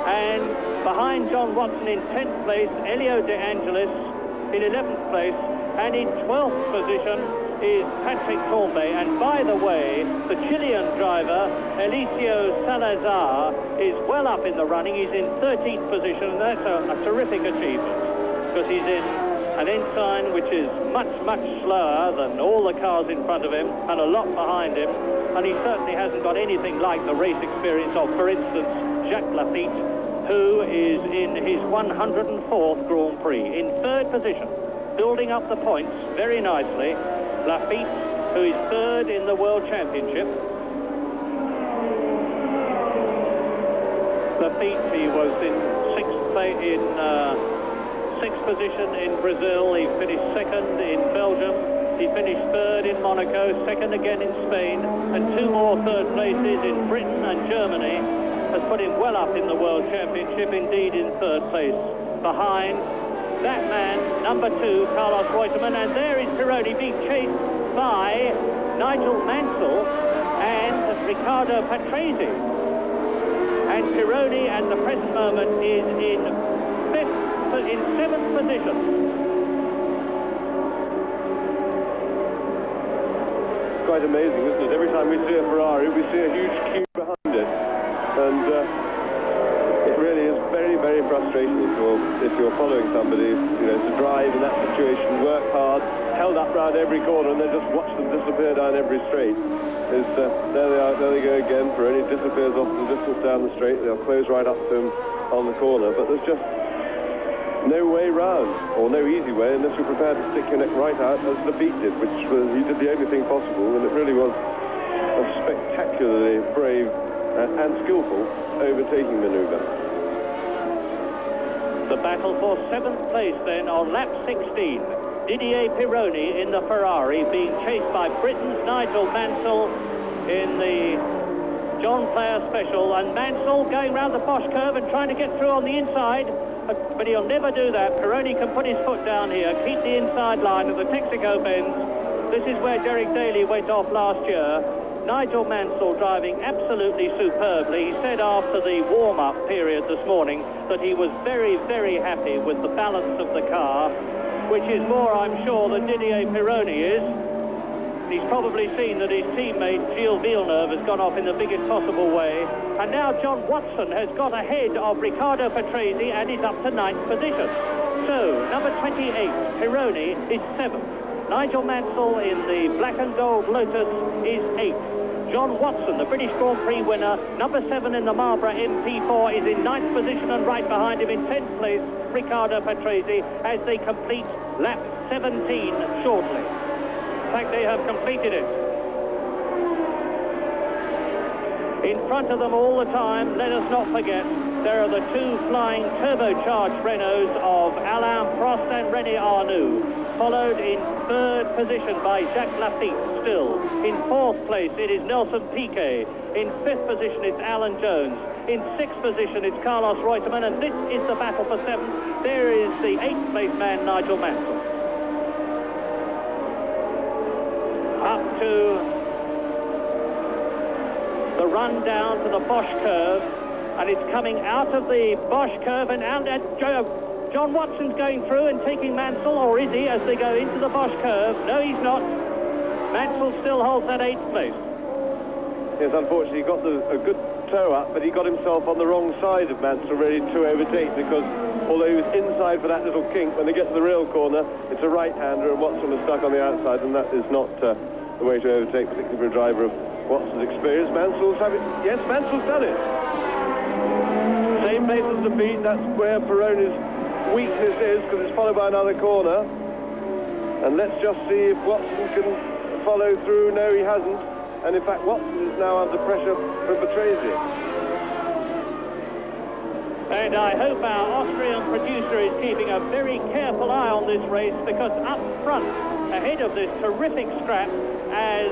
And behind John Watson in 10th place, Elio De Angelis in 11th place. And in 12th position is Patrick Tambay. And by the way, the Chilean driver, Eliseo Salazar, is well up in the running. He's in 13th position, and that's a terrific achievement, because he's in an ensign which is much, much slower than all the cars in front of him and a lot behind him, and he certainly hasn't got anything like the race experience of, for instance, Jacques Lafitte, who is in his 104th Grand Prix. In third position, building up the points very nicely, Lafitte, who is third in the World Championship. Lafitte, he was in sixth position in Brazil. He finished second in Belgium, He finished third in Monaco, second again in Spain, and 2 more third places in Britain and Germany has put him well up in the World Championship, indeed in third place. Behind that man, number 2, Carlos Reutemann, and there is Pironi being chased by Nigel Mansell and Riccardo Patrese. And Pironi at the present moment is in 7th position. Quite amazing, isn't it? Every time we see a Ferrari, we see a huge queue behind it. And it really is very, very frustrating if you're following somebody, you know, to drive in that situation, work hard, held up round every corner, and then just watch them disappear down every straight. There they are, there they go again. Pironi disappears off the distance down the straight. They'll close right up to him on the corner, but there's just no way round, or no easy way, unless you're prepared to stick your neck right out, as the Beat did, which he did the only thing possible, and it really was a spectacularly brave and skillful overtaking manoeuvre. The battle for 7th place then on lap 16. Didier Pironi in the Ferrari being chased by Britain's Nigel Mansell in the John Player Special, and Mansell going round the Bosch curve and trying to get through on the inside, but he'll never do that. Pironi can put his foot down here, keep the inside line of the Texaco bends. This is where Derek Daly went off last year. Nigel Mansell driving absolutely superbly. He said after the warm-up period this morning that he was very, very happy with the balance of the car, which is more, I'm sure, than Didier Pironi is. He's probably seen that his teammate Gilles Villeneuve has gone off in the biggest possible way. And now John Watson has got ahead of Riccardo Patrese and is up to 9th position. So, number 28, Pironi, is 7th. Nigel Mansell in the black and gold Lotus is 8th. John Watson, the British Grand Prix winner, number 7 in the Marlboro MP4, is in 9th position, and right behind him in 10th place, Riccardo Patrese, as they complete lap 17 shortly. In fact, they have completed it. In front of them all the time, let us not forget, there are the 2 flying turbocharged Renaults of Alain Prost and René Arnoux, followed in 3rd position by Jacques Lafitte still. In 4th place, it is Nelson Piquet. In 5th position, it's Alan Jones. In 6th position, it's Carlos Reutemann, and this is the battle for 7th. There is the 8th place man, Nigel Mansell. Up to the run down to the Bosch curve, and it's coming out of the Bosch curve and out at John Watson's going through and taking Mansell, or is he, as they go into the Bosch curve? No, he's not. Mansell still holds that 8th place. Yes, unfortunately, he got a good toe up, but he got himself on the wrong side of Mansell, ready to overtake, because although he was inside for that little kink, when they get to the real corner, it's a right-hander, and Watson was stuck on the outside, and that is not the way to overtake, particularly for a driver of Watson's experience. Mansell's having... Yes, Mansell's done it. Same place as the Beat. That's where Pironi's weakness is, because it's followed by another corner. And let's just see if Watson can follow through. No, he hasn't. And in fact, Watson is now under pressure from Patrese. And I hope our Austrian producer is keeping a very careful eye on this race, because up front, ahead of this terrific scrap, as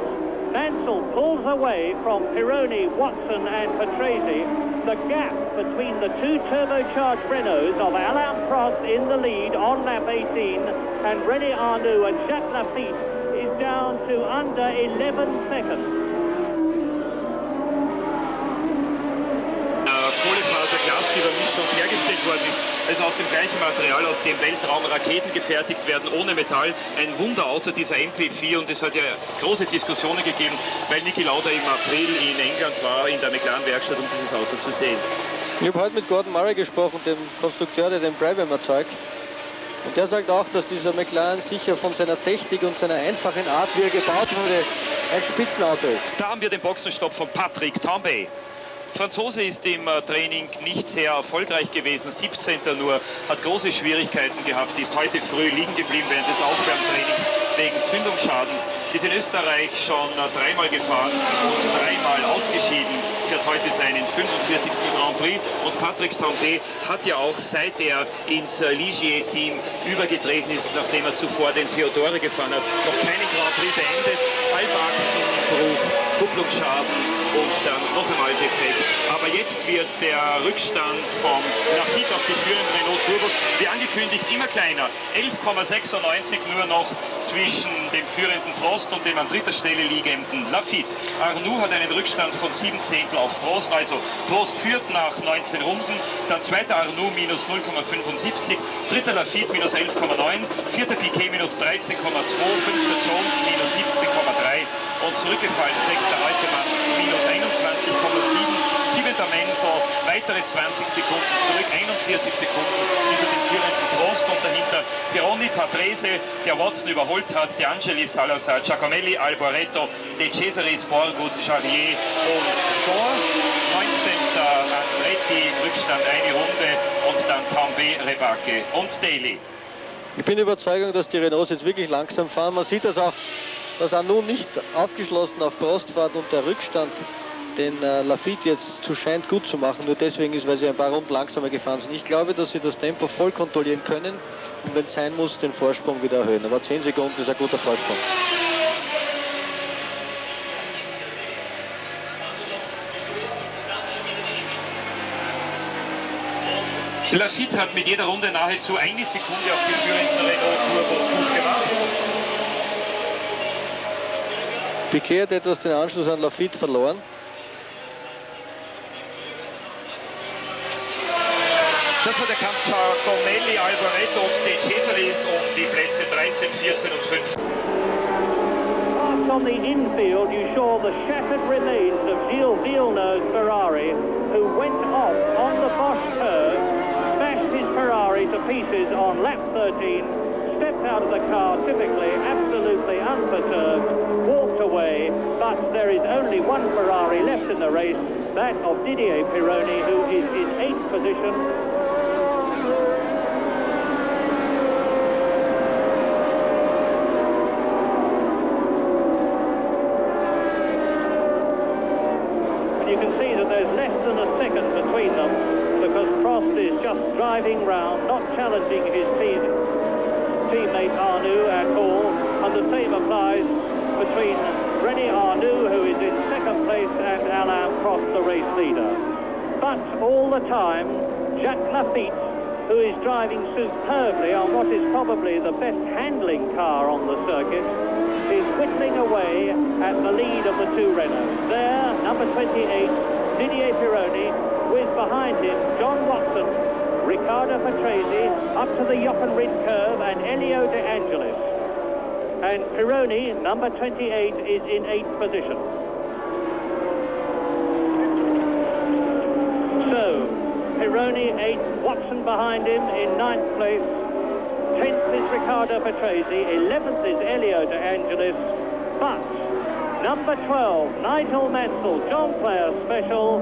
Mansell pulls away from Pironi, Watson and Patrese, the gap between the 2 turbocharged Renaults of Alain Prost in the lead on lap 18 and René Arnoux and Jacques Lafitte is down to under 11 seconds. Kohlefaser-Glasfibermischung hergestellt worden ist, also aus dem gleichen Material, aus dem Weltraumraketen gefertigt werden, ohne Metall. Ein Wunderauto, dieser MP4, und es hat ja große Diskussionen gegeben, weil Niki Lauda im April in England war, in der McLaren-Werkstatt, um dieses Auto zu sehen. Ich habe heute mit Gordon Murray gesprochen, dem Konstrukteur, der den Brabham erzeugt. Und der sagt auch, dass dieser McLaren sicher von seiner Technik und seiner einfachen Art, wie er gebaut wurde, ein Spitzenauto ist. Da haben wir den Boxenstopp von Patrick Tambay. Franzose ist im Training nicht sehr erfolgreich gewesen, 17. nur, hat große Schwierigkeiten gehabt, ist heute früh liegen geblieben während des Aufwärmtrainings wegen Zündungsschadens, ist in Österreich schon 3-mal gefahren und 3-mal ausgeschieden, fährt heute seinen 45. Grand Prix. Und Patrick Tambay hat ja auch, seit er ins Ligier-Team übergetreten ist, nachdem er zuvor den Theodore gefahren hat, noch keinen Grand Prix beendet. Halbachsenbruch, Kupplungsschaden und dann noch einmal defekt. Aber jetzt wird der Rückstand vom Lafitte auf die führenden Renault Turbos, wie angekündigt, immer kleiner. 11,96 nur noch zwischen dem führenden Prost und dem an dritter Stelle liegenden Lafitte. Arnoux hat einen Rückstand von 7 Zehntel auf Prost, also Prost führt nach 19 Runden, dann zweiter Arnoux minus 0,75, dritter Lafitte minus 11,9, vierter Piquet minus 13,2, fünfter Jones minus 17,3 und zurückgefallen sechster Reutemann minus 21,7, siebenter Menzel, weitere 20 Sekunden zurück, 41 Sekunden hinter dem führenden Prost und dahinter Pironi, Patrese, der Watson überholt hat, De Angelis, Salazar, Giacomelli, Alboreto, De Cesaris, Borgut, Jarier und Stor. 19. Andretti, Rückstand eine Runde und dann Tambay, Rebacke und Daly. Ich bin der Überzeugung, dass die Renaults jetzt wirklich langsam fahren. Man sieht das auch, dass Arnoux nicht aufgeschlossen auf Prost fährt und der Rückstand, den Lafitte jetzt scheint gut zu machen, nur deswegen ist, weil sie ein paar Runden langsamer gefahren sind. Ich glaube, dass sie das Tempo voll kontrollieren können und wenn es sein muss, den Vorsprung wieder erhöhen. Aber 10 Sekunden ist ein guter Vorsprung. Lafitte hat mit jeder Runde nahezu eine Sekunde auf die führenden Renault Turbos gut gemacht. Piquet hat etwas den Anschluss an Lafitte verloren. Das war der Kampf Giacomelli, Alboreto und De Cesaris um die Plätze 13, 14 und 15. On the infield, you saw the shattered remains of Gilles Villeneuve's Ferrari, who went off on the Bosch curve, smashed his Ferrari to pieces on lap 13, stepped out of the car typically, absolutely unperturbed, walked away, but there is only one Ferrari left in the race, that of Didier Pironi, who is in 8th position. You can see that there's less than a second between them because Prost is just driving round, not challenging his teammate Arnoux at all, and the same applies between René Arnoux, who is in second place, and Alain Prost, the race leader. But all the time, Jacques Lafitte, who is driving superbly on what is probably the best handling car on the circuit, is whittling away at the lead of the two Renaults. There, number 28, Didier Pironi, with behind him John Watson, Riccardo Patrese, up to the Jochen Rindt curve, and Elio De Angelis. And Pironi, number 28, is in 8th position. So, Pironi 8th, Watson behind him in 9th place. 10th is Riccardo Patrese, 11th is Elio De Angelis, but number 12, Nigel Mansell, John Player Special,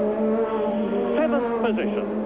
7th position.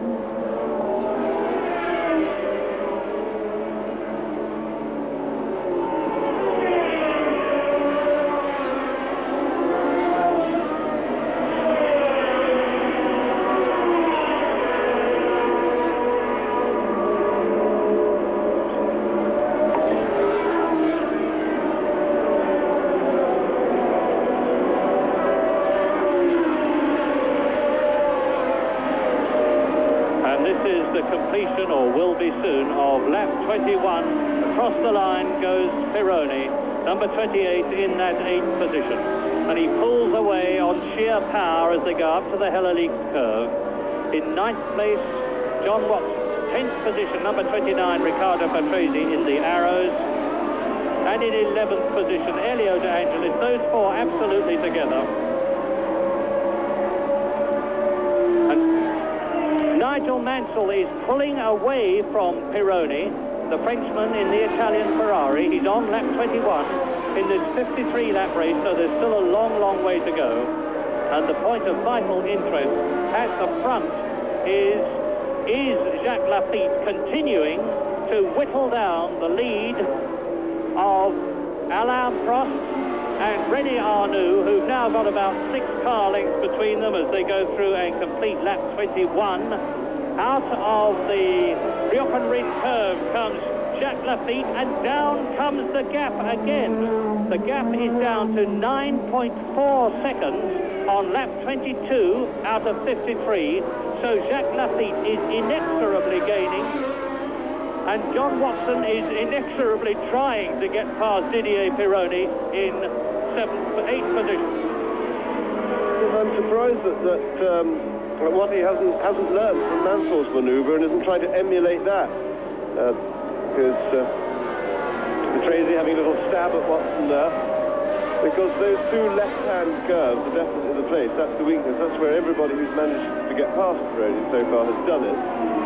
Completion, or will be soon, of lap 21. Across the line goes Pironi, number 28 in that 8th position. And he pulls away on sheer power as they go up to the Hellelic curve. In 9th place, John Watson. 10th position, number 29, Riccardo Patrese in the Arrows. And in 11th position, Elio De Angelis. Those four absolutely together. Nigel Mansell is pulling away from Pironi, the Frenchman in the Italian Ferrari. He's on lap 21 in this 53-lap race, so there's still a long, long way to go. And the point of vital interest at the front is Jacques Lafitte continuing to whittle down the lead of Alain Prost and René Arnoux, who've now got about 6 car lengths between them as they go through and complete lap 21. Out of the Riochen-Ring curve comes Jacques Lafitte, and down comes the gap again. The gap is down to 9.4 seconds on lap 22 out of 53. So Jacques Lafitte is inexorably gaining, and John Watson is inexorably trying to get past Didier Pironi in 8th position. I'm surprised that what he hasn't learned from Mansell's manoeuvre and isn't trying to emulate that. Because Patrese having a little stab at Watson there. Because those 2 left-hand curves are definitely the place. That's the weakness. That's where everybody who's managed to get past Pironi so far has done it.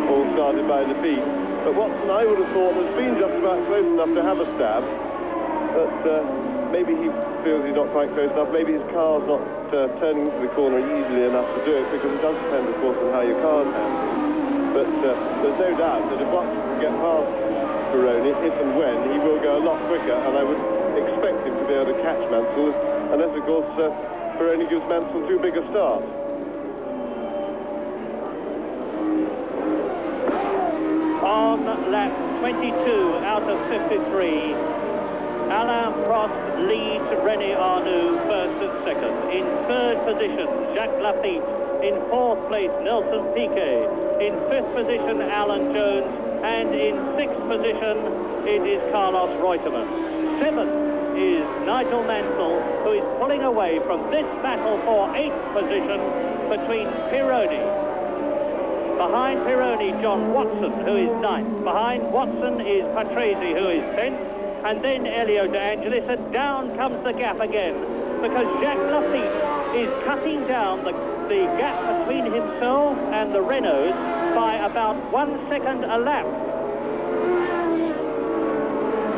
All started by Lafitte. But Watson, I would have thought, has been just about close enough to have a stab. But maybe he feels he's not quite close enough. Maybe his car's not turning into the corner easily enough to do it, because it does depend, of course, on how your car's handled. But there's no doubt that if Watson can get past Pironi, if and when, he will go a lot quicker, and I would expect him to be able to catch Mansell, unless, of course, Pironi gives Mansell too big a start. On lap 22 out of 53, Alain Prost leads René Arnoux first and second. In 3rd position, Jacques Lafitte. In 4th place, Nelson Piquet. In 5th position, Alan Jones. And in 6th position, it is Carlos Reutemann. 7th is Nigel Mansell, who is pulling away from this battle for 8th position between Pironi. Behind Pironi, John Watson, who is 9th. Behind Watson is Patrese, who is 10th. And then Elio De Angelis, and down comes the gap again, because Jacques Lafitte is cutting down the gap between himself and the Renaults by about 1 second a lap.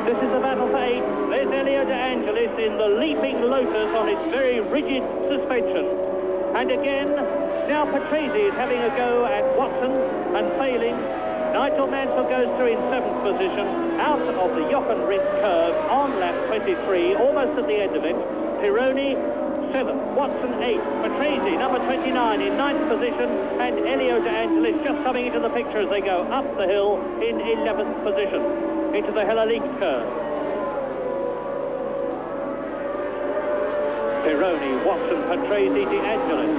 This is a battle for 8th. There's Elio De Angelis in the leaping Lotus on its very rigid suspension. And again, now Patrese is having a go at Watson and failing. Nigel Mansell goes through in 7th position, out of the Jochen-Rindt curve on lap 23, almost at the end of it. Pironi, 7th, Watson, 8th, Patrese, number 29, in 9th position, and Elio De Angelis just coming into the picture as they go up the hill in 11th position, into the Hellelicht curve. Pironi, Watson, Patrese, De Angelis.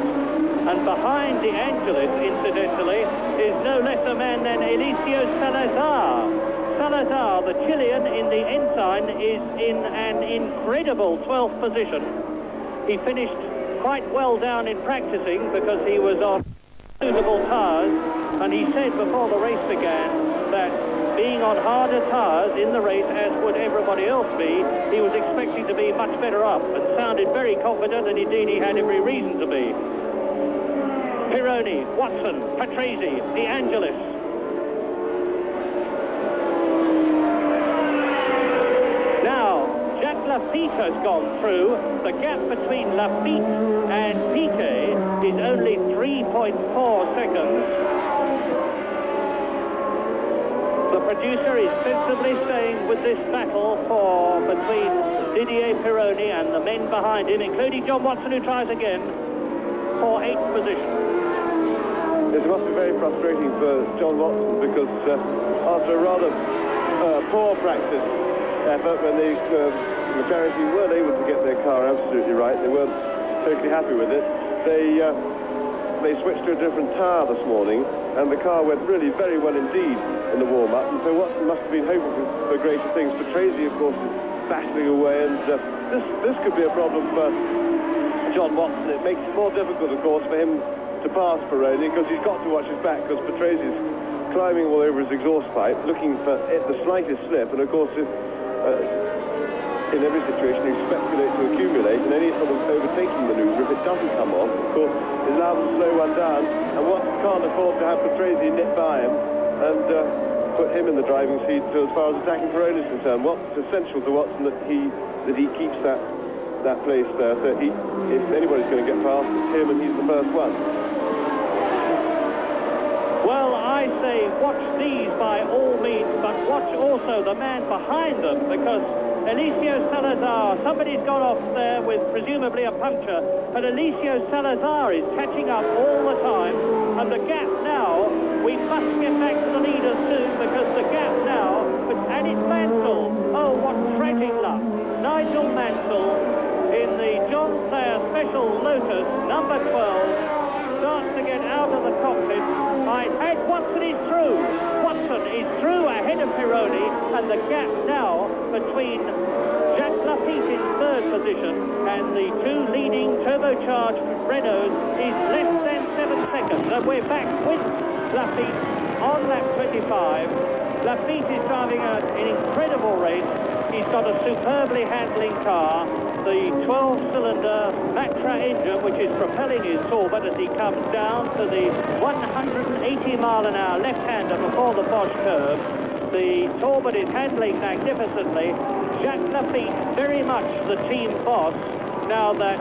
And behind De Angelis, incidentally, is no less a man than Eliseo Salazar. Salazar, the Chilean in the ensign, is in an incredible 12th position. He finished quite well down in practicing because he was on suitable tyres, and he said before the race began that being on harder tyres in the race, as would everybody else be, he was expecting to be much better up, and sounded very confident, and indeed he had every reason to be. Pironi, Watson, Patrese, De Angelis. Now, Jacques Lafitte has gone through. The gap between Lafitte and Piquet is only 3.4 seconds. The producer is sensibly staying with this battle between Didier Pironi and the men behind him, including John Watson, who tries again for 8th position. It must be very frustrating for John Watson, because after a rather poor practice effort, when the McLaren weren't able to get their car absolutely right, they weren't totally happy with it, they switched to a different tyre this morning, and the car went really very well indeed in the warm-up, and so Watson must have been hoping for greater things. Patrese, of course, is battling away, and this could be a problem for John Watson. It makes it more difficult, of course, for him to pass Pironi, because he's got to watch his back, because Patrese is climbing all over his exhaust pipe, looking for the slightest slip, and of course in every situation you speculate to accumulate, and any sort of overtaking manoeuvre, if it doesn't come off, of course, is allowed to slow one down, and Watson can't afford to have Patrese nip by him and put him in the driving seat. So as far as attacking Pironi is concerned, it's essential to Watson that he keeps that place there, so if anybody's going to get past, it's him, and he's the first one. Well, I say watch these by all means, but watch also the man behind them, because Eliseo Salazar, somebody's gone off there with presumably a puncture, but Eliseo Salazar is catching up all the time, and the gap now, we must get back to the leaders soon, because the gap now, and it's Mansell. Oh, what tragic luck. Nigel Mansell in the John Thayer Special Lotus, number 12, starts to get out of the cockpit. Ed Watson is through. Watson is through ahead of Pironi, and the gap now between Jacques Lafitte in third position and the two leading turbocharged Renaults is less than 7 seconds. And we're back with Lafitte on lap 25. Lafitte is driving an incredible race. He's got a superbly handling car. The 12-cylinder Matra engine, which is propelling his Talbot as he comes down to the 180-mile-an-hour left-hander before the Bosch curve. The Talbot is handling magnificently. Jacques Lafitte, very much the team boss, now that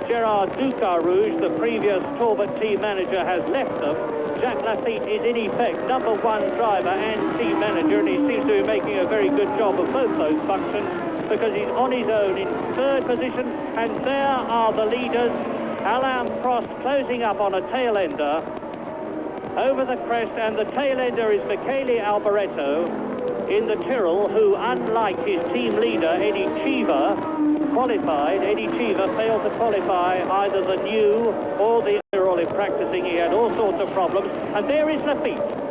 Gerard Ducarouge, the previous Talbot team manager, has left them. Jacques Lafitte is in effect number one driver and team manager, and he seems to be making a very good job of both those functions, because he's on his own in third position, and there are the leaders. Alain Prost closing up on a tail-ender over the crest, and the tail-ender is Michele Alboreto in the Tyrrell, who, unlike his team leader, Eddie Cheever, qualified. Eddie Cheever failed to qualify either the new or the Tyrrell in practicing. He had all sorts of problems, and there is Lafitte.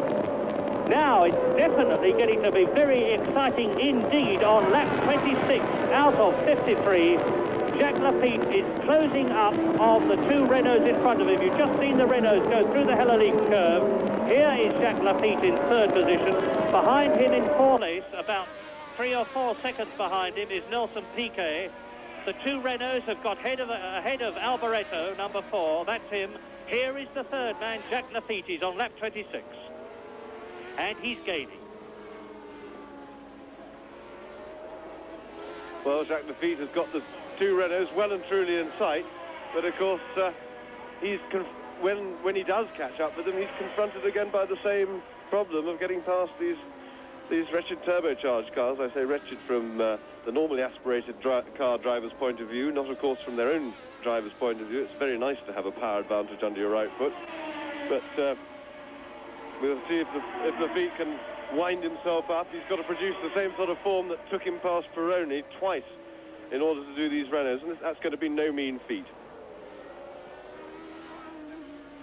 Now it's definitely getting to be very exciting indeed on lap 26 out of 53. Jacques Lafitte is closing up on the two Renaults in front of him. You've just seen the Renaults go through the Hellenic curve. Here is Jacques Lafitte in third position. Behind him in fourth place, about 3 or 4 seconds behind him, is Nelson Piquet. The two Renaults have got ahead of Alboreto, number 4. That's him. Here is the third man, Jacques Lafitte. He's on lap 26. And he's gaining. Well, Jacques Lafitte has got the two Renaults well and truly in sight, but of course, when he does catch up with them, he's confronted again by the same problem of getting past these wretched turbocharged cars. I say wretched from the normally aspirated car driver's point of view, not of course from their own driver's point of view. It's very nice to have a power advantage under your right foot, but we'll see if Lafitte can wind himself up. He's got to produce the same sort of form that took him past Pironi twice in order to do these Renaults, and that's going to be no mean feat.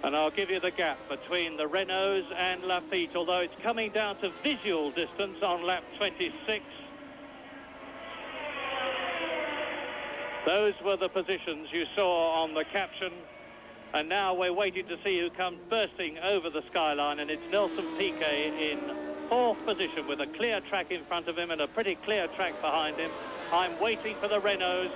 And I'll give you the gap between the Renaults and Lafitte, although it's coming down to visual distance on lap 26. Those were the positions you saw on the caption. And now we're waiting to see who comes bursting over the skyline, and it's Nelson Piquet in fourth position with a clear track in front of him and a pretty clear track behind him. I'm waiting for the Renaults.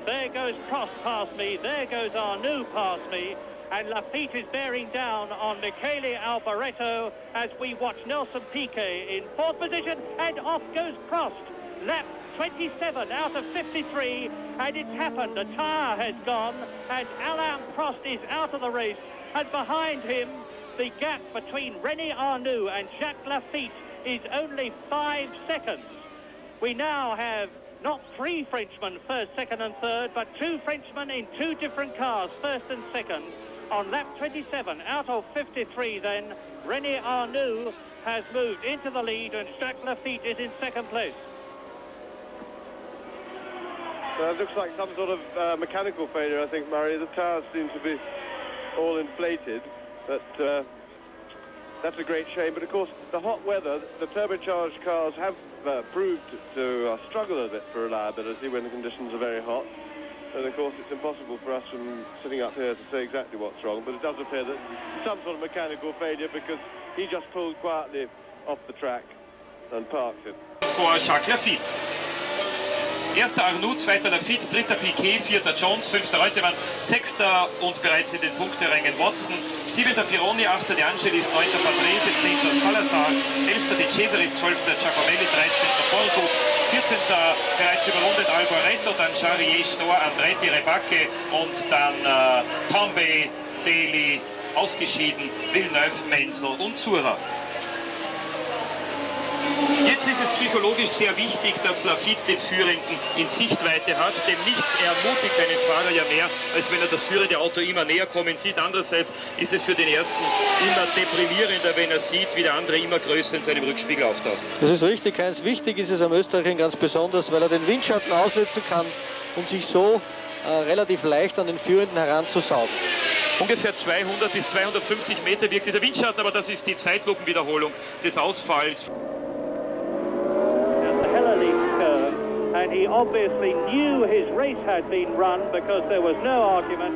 There goes Prost past me, there goes Arnoux past me, and Lafitte is bearing down on Michele Alboreto as we watch Nelson Piquet in fourth position, and off goes Prost. Lap 27 out of 53, and it's happened. The tyre has gone, and Alain Prost is out of the race, and behind him, the gap between René Arnoux and Jacques Lafitte is only 5 seconds. We now have not 3 Frenchmen, first, second and third, but 2 Frenchmen in 2 different cars, first and second. On lap 27 out of 53 then, René Arnoux has moved into the lead, and Jacques Lafitte is in second place. Well, it looks like some sort of mechanical failure, I think, Murray. The tyres seem to be all inflated, but that's a great shame. But of course, the hot weather, the turbocharged cars have proved to struggle a bit for reliability when the conditions are very hot. And of course, it's impossible for us from sitting up here to say exactly what's wrong, but it does appear that some sort of mechanical failure, because he just pulled quietly off the track and parked it. For Jacques Lafitte. Erster Arnoux, zweiter Lafitte, dritter Piquet, vierter Jones, fünfter Reutemann, sechster und bereits in den Punkterängen Watson, siebenter Pironi, achter De Angelis, neunter Patrese, zehnter Salazar, elfter De Cesaris, zwölfter Giacomelli, 13. Porto, 14. bereits überrundet Alboreto, dann Charrier, Stohr, Andretti, Rebacke und dann Tambay, Daly ausgeschieden Villeneuve, Menzel und Surer. Jetzt ist es psychologisch sehr wichtig, dass Lafitte den Führenden in Sichtweite hat, denn nichts ermutigt einen Fahrer ja mehr, als wenn er das führende Auto immer näher kommen sieht. Andererseits ist es für den Ersten immer deprimierender, wenn er sieht, wie der andere immer größer in seinem Rückspiegel auftaucht. Das ist richtig, Heinz. Wichtig ist es am Österreicher ganz besonders, weil er den Windschatten ausnutzen kann, um sich so relativ leicht an den Führenden heranzusaugen. Ungefähr 200 bis 250 Meter wirkt dieser Windschatten, aber das ist die Zeitlupenwiederholung des Ausfalls. And he obviously knew his race had been run because there was no argument.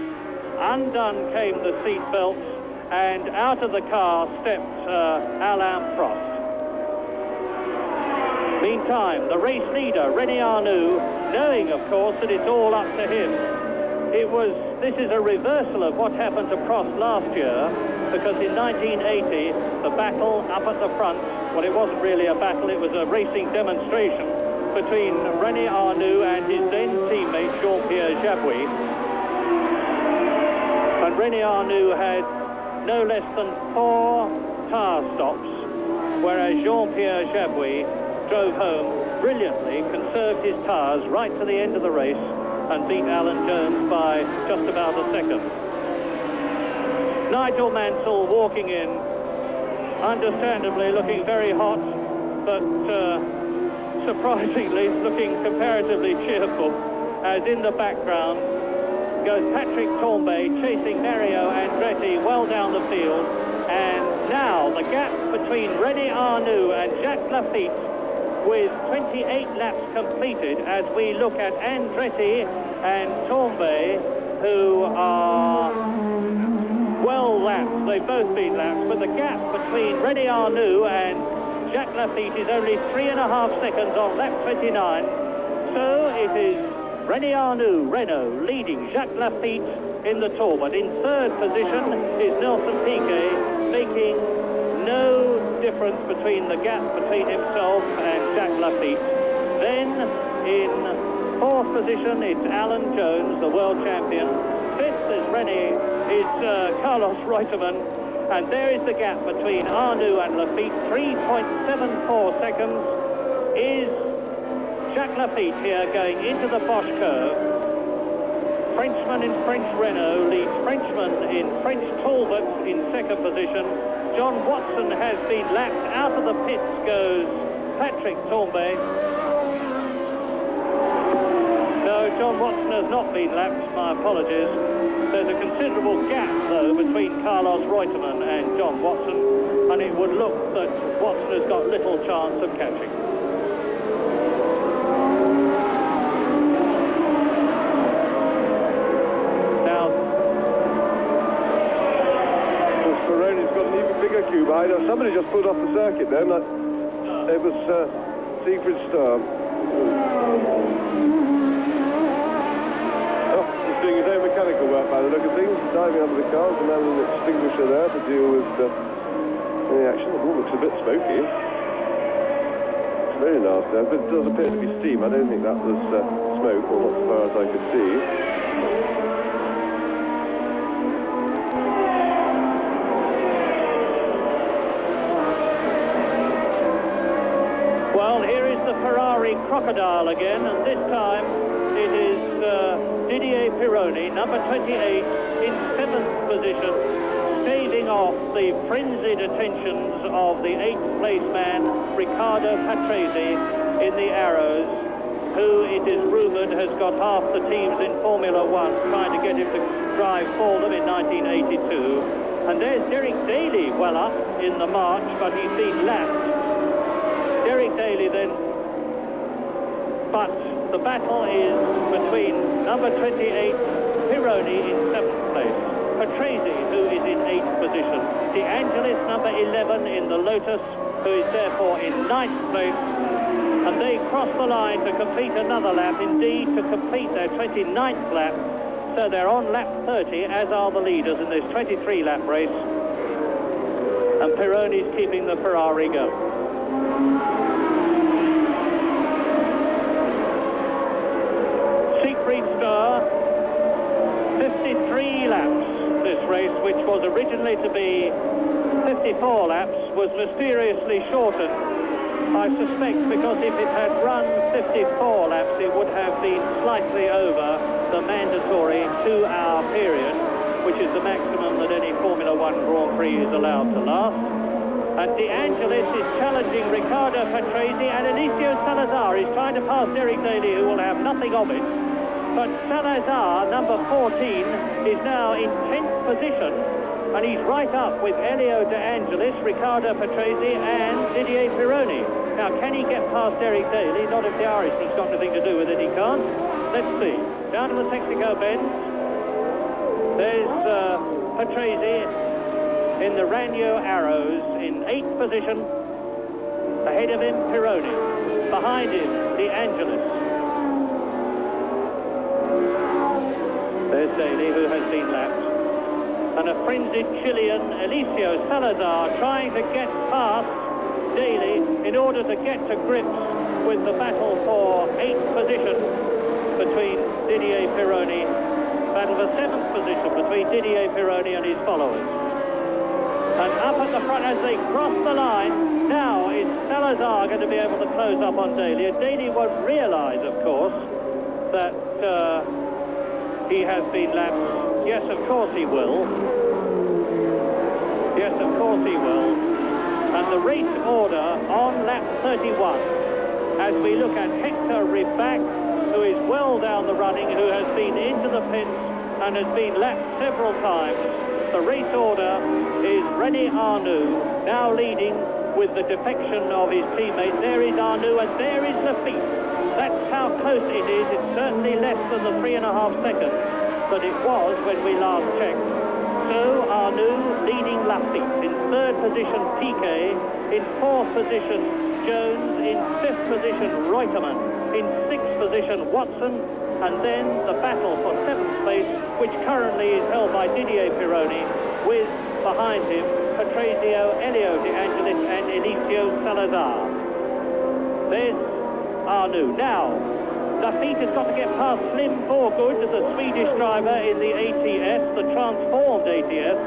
Undone came the seat belts, and out of the car stepped Alain Prost. Meantime, the race leader, René Arnoux, knowing, of course, that it's all up to him. This is a reversal of what happened to Prost last year, because in 1980, the battle up at the front, well, it wasn't really a battle, it was a racing demonstration between René Arnoux and his then teammate Jean-Pierre Jabouille. And René Arnoux had no less than 4 tyre stops, whereas Jean-Pierre Jabouille drove home brilliantly, conserved his tyres right to the end of the race and beat Alan Jones by just about a second. Nigel Mansell walking in, understandably looking very hot, but surprisingly looking comparatively cheerful, as in the background goes Patrick Tambay chasing Mario Andretti well down the field. And now the gap between René Arnoux and Jacques Lafitte, with 28 laps completed, as we look at Andretti and Tambay, who are well lapped. They've both been lapped, but the gap between René Arnoux and Jacques Lafitte is only 3.5 seconds on lap 29. So it is René Arnoux, Renault, leading Jacques Lafitte in the Tour. But in third position is Nelson Piquet, making no difference between the gap between himself and Jacques Lafitte. Then in fourth position, it's Alan Jones, the world champion. Fifth is Carlos Reutemann. And there is the gap between Arnoux and Lafitte, 3.74 seconds. Is Jacques Lafitte here going into the Bosch curve? Frenchman in French Renault leads Frenchman in French Talbot in second position. John Watson has been lapped. Out of the pits goes Patrick Tambay. No, John Watson has not been lapped, my apologies. There's a considerable gap, though, between Carlos Reutemann and John Watson, and it would look that Watson has got little chance of catching. Now, Ferrari's got an even bigger queue behind us. Somebody just pulled off the circuit then. It was Siegfried Sturm. Doing his own mechanical work by the look of things, diving under the cars and then an extinguisher there to deal with any action. It all looks a bit smoky. It's very nasty. It does appear to be steam. I don't think that was smoke, or not as far as I could see. well, here is the Ferrari Crocodile again, and this time it is Didier Pironi, number 28, in 7th position, staving off the frenzied attentions of the 8th place man, Riccardo Patrese, in the Arrows, who it is rumoured has got half the teams in Formula One trying to get him to drive for them in 1982. And there's Derek Daly well up in the march, but he's been lapped. Derek Daly then, but the battle is between number 28, Pironi, in 7th place, Patrese, who is in 8th position, De Angelis, number 11, in the Lotus, who is therefore in 9th place, and they cross the line to complete another lap, indeed to complete their 29th lap, so they're on lap 30, as are the leaders in this 23-lap race, and Pironi's keeping the Ferrari going. Siegfried Sturr, 53 laps to this race, which was originally to be 54 laps, was mysteriously shortened. I suspect because if it had run 54 laps, it would have been slightly over the mandatory 2-hour period, which is the maximum that any Formula One Grand Prix is allowed to last. And De Angelis is challenging Ricardo Patrese, and Eliseo Salazar is trying to pass Derek Daly, who will have nothing of it. But Salazar, number 14, is now in 10th position, and he's right up with Elio De Angelis, Ricardo Patrese and Didier Pironi. Now, can he get past Derek Daly? Not if the Irish has got anything to do with it, he can't. Let's see. Down to the Texaco bend. There's Patrese in the Ragno Arrows in 8th position. Ahead of him, Pironi. Behind him, De Angelis. There's Daly, who has been lapped. And a frenzied Chilean, Eliseo Salazar, trying to get past Daly in order to get to grips with the battle for 8th position between Didier Pironi, battle for 7th position between Didier Pironi and his followers. And up at the front as they cross the line, now is Salazar going to be able to close up on Daly. And Daly won't realise, of course, that he has been lapped. Yes, of course he will. Yes, of course he will. And the race order on lap 31, as we look at Hector Ribac, who is well down the running, who has been into the pits and has been lapped several times. The race order is René Arnoux, now leading with the defection of his teammate. There is Arnoux, and there is Lafitte. That's how close it is. It's certainly less than the 3.5 seconds that it was when we last checked. So Arnoux leading Lafitte. In 3rd position, Piquet. In 4th position, Jones. In 5th position, Reutemann. In 6th position, Watson. And then the battle for 7th place, which currently is held by Didier Pironi, with behind him Patrese, Elio De Angelis and Eliseo Salazar. There's Arnoux. Now, Lafitte has got to get past Slim Borgud, the Swedish driver in the ATS, the transformed ATS,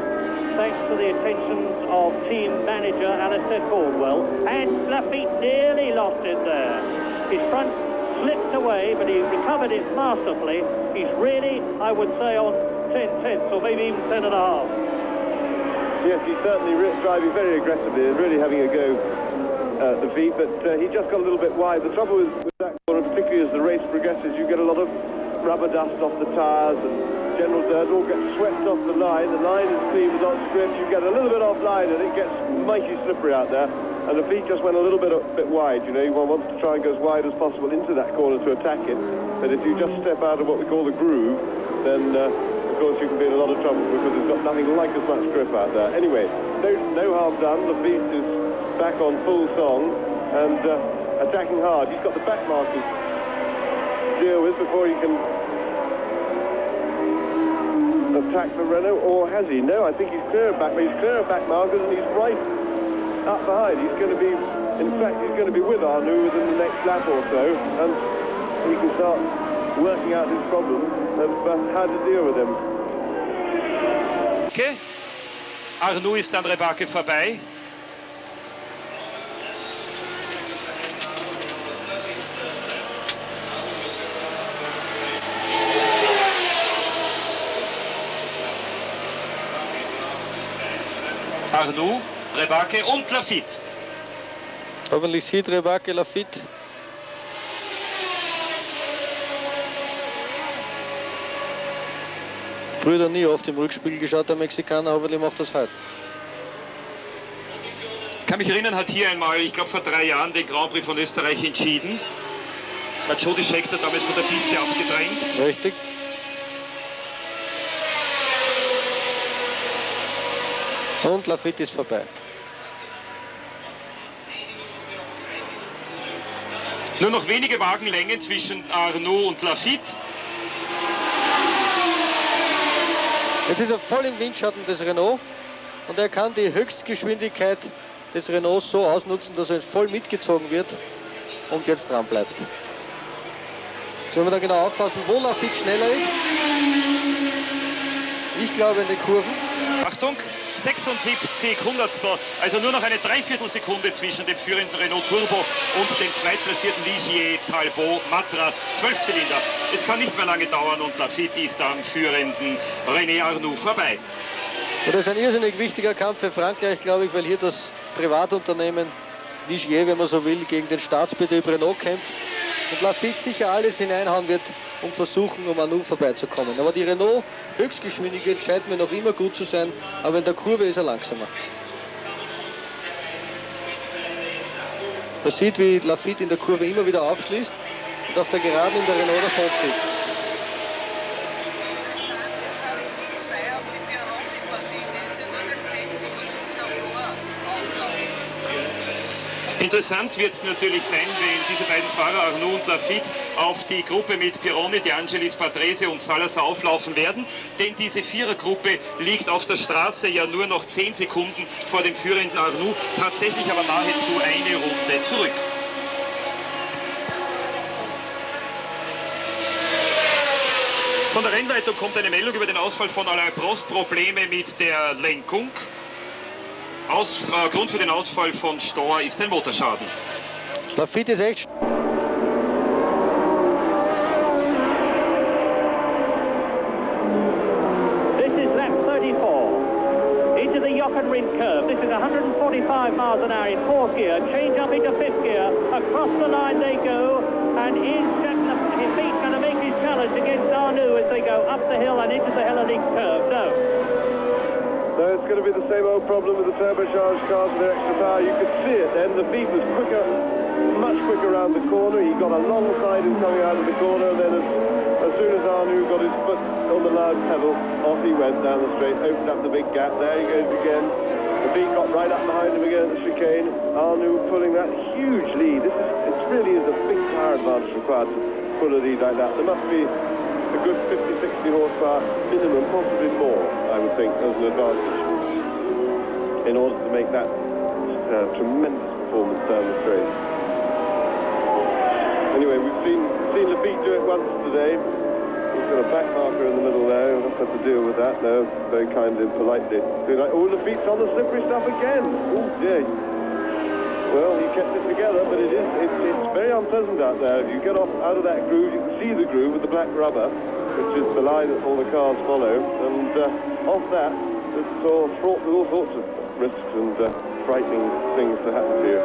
thanks to the attentions of team manager Alistair Caldwell. And Lafitte nearly lost it there. His front slipped away, but he recovered it masterfully. He's really, I would say, on 10/10, or maybe even 10.5. Yes, he's certainly driving very aggressively and really having a go at the feet, but he just got a little bit wide. The trouble with that corner, particularly as the race progresses, you get a lot of rubber dust off the tyres and general dirt, all gets swept off the line. The line is clean, not stripped. You get a little bit offline and it gets mighty slippery out there. And the feet just went a little bit wide, you know. One wants to try and go as wide as possible into that corner to attack it. But if you just step out of what we call the groove, then, of course, you can be in a lot of trouble because it's got nothing like as much grip out there. Anyway, no harm done. The feet is back on full song and attacking hard. He's got the back markers to deal with before he can attack the Renault, or has he? No, I think he's clear of back markers and he's right up behind. He's going to be, in fact, he's going to be with Arnoux within the next lap or so, and he can start working out his problem of how to deal with him. Okay. Arnoux ist an Rebake vorbei. Arnoux, Rebake und Lafitte. Hoffentlich sieht Rebake Lafitte. Früher nie oft im Rückspiegel geschaut, der Mexikaner, hoffentlich macht das heute. Ich kann mich erinnern, hat hier einmal, ich glaube vor 3 Jahren, den Grand Prix von Österreich entschieden. Hat Jody Scheckter damals von der Piste aufgedrängt. Richtig. Und Lafitte ist vorbei. Nur noch wenige Wagenlängen zwischen Arnoux und Lafitte. Jetzt ist er voll im Windschatten des Renault und er kann die Höchstgeschwindigkeit des Renaults so ausnutzen, dass er voll mitgezogen wird und jetzt dran bleibt. Jetzt wollen wir da genau aufpassen, wo Lafitte schneller ist. Ich glaube in den Kurven. Achtung, 76 Hundertstel, also nur noch eine Dreiviertelsekunde zwischen dem führenden Renault Turbo und dem zweitplatzierten Ligier Talbot Matra 12-Zylinder. Es kann nicht mehr lange dauern und Lafitte ist am führenden René Arnoux vorbei. Und das ist ein irrsinnig wichtiger Kampf für Frankreich, glaube ich, weil hier das Privatunternehmen Ligier, wenn man so will, gegen den Staatsbetrieb Renault kämpft. Und Lafitte sicher alles hineinhauen wird, um versuchen, um Arnoux vorbeizukommen. Aber die Renault Höchstgeschwindigkeit scheint mir noch immer gut zu sein, aber in der Kurve ist er langsamer. Man sieht, wie Lafitte in der Kurve immer wieder aufschließt und auf der Geraden in der Renault davon zieht. Interessant wird es natürlich sein, wenn diese beiden Fahrer, Arnoux und Lafitte, auf die Gruppe mit Pironi, De Angelis, Patrese und Salazar auflaufen werden. Denn diese Vierergruppe liegt auf der Straße ja nur noch 10 Sekunden vor dem führenden Arnoux, tatsächlich aber nahezu eine Runde zurück. Von der Rennleitung kommt eine Meldung über den Ausfall von Alain Prost, Probleme mit der Lenkung. Grund für den Ausfall von Stohr ist ein Motorschaden. Lafitte ist echt... This is lap 34. Into the Jochen-Rindt curve. This is 145 miles an hour in fourth gear. Change up into fifth gear. Across the line they go. And is Jack Lafitte going to make his challenge against Arnoux as they go up the hill and into the Hellenic curve? No. So it's going to be the same old problem with the turbocharged cars with their extra power. You could see it then. Lafitte was quicker, much quicker around the corner. He got alongside him coming out of the corner. And then as soon as Arnoux got his foot on the loud pedal, off he went down the straight, opened up the big gap. There he goes again. Lafitte got right up behind him again at the chicane. Arnoux pulling that huge lead. It really is a big power advantage required to pull a lead like that. There must be a good 50-60 horsepower minimum, possibly more, I would think, as an advantage in order to make that tremendous performance down the straight. Anyway, we've seen Lafitte do it once today. He's got a back marker in the middle there. We'll have to deal with that now, very kindly and politely. Oh, Lafitte's on the slippery stuff again. Oh dear. Well, he kept it together, but it's very unpleasant out there. If you get off out of that groove, you can see the groove with the black rubber, which is the line that all the cars follow. And off that, it's all fraught with all sorts of risks and frightening things to happen to you.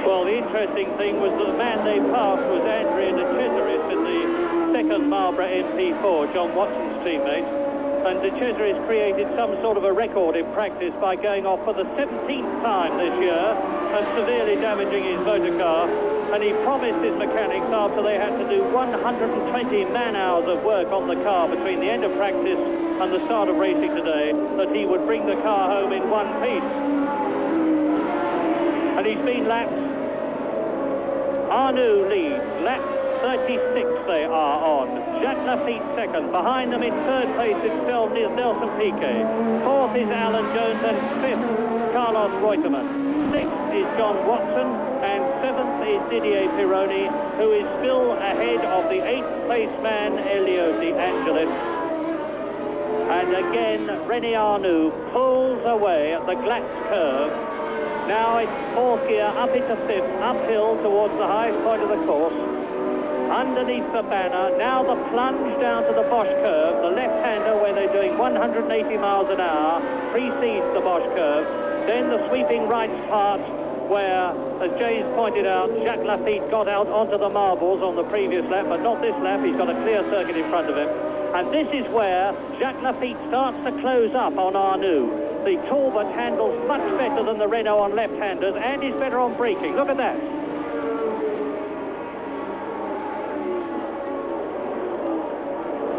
Well, the interesting thing was that the man they passed was Andrea de Cesaris in the second Marlboro MP4, John Watson's teammate. And de Cesaris created some sort of a record in practice by going off for the 17th time this year and severely damaging his motor car. And he promised his mechanics, after they had to do 120 man-hours of work on the car between the end of practice and the start of racing today, that he would bring the car home in one piece. And he's been lapped. Arnoux leads, lap 36 they are on. Jacques Lafitte second. Behind them in third place is Nelson Piquet. Fourth is Alan Jones and fifth Carlos Reutemann. Sixth is John Watson and seventh is Didier Pironi, who is still ahead of the eighth place man Elio De Angelis. And again René Arnoux pulls away at the Glatz curve. Now it's fourth gear up into fifth, uphill towards the highest point of the course. Underneath the banner, now the plunge down to the Bosch curve, the left-hander where they're doing 180 miles an hour, precedes the Bosch curve. Then the sweeping right part where, as James pointed out, Jacques Lafitte got out onto the marbles on the previous lap, but not this lap. He's got a clear circuit in front of him. And this is where Jacques Lafitte starts to close up on Arnoux. The Talbot handles much better than the Renault on left-handers and is better on braking. Look at that.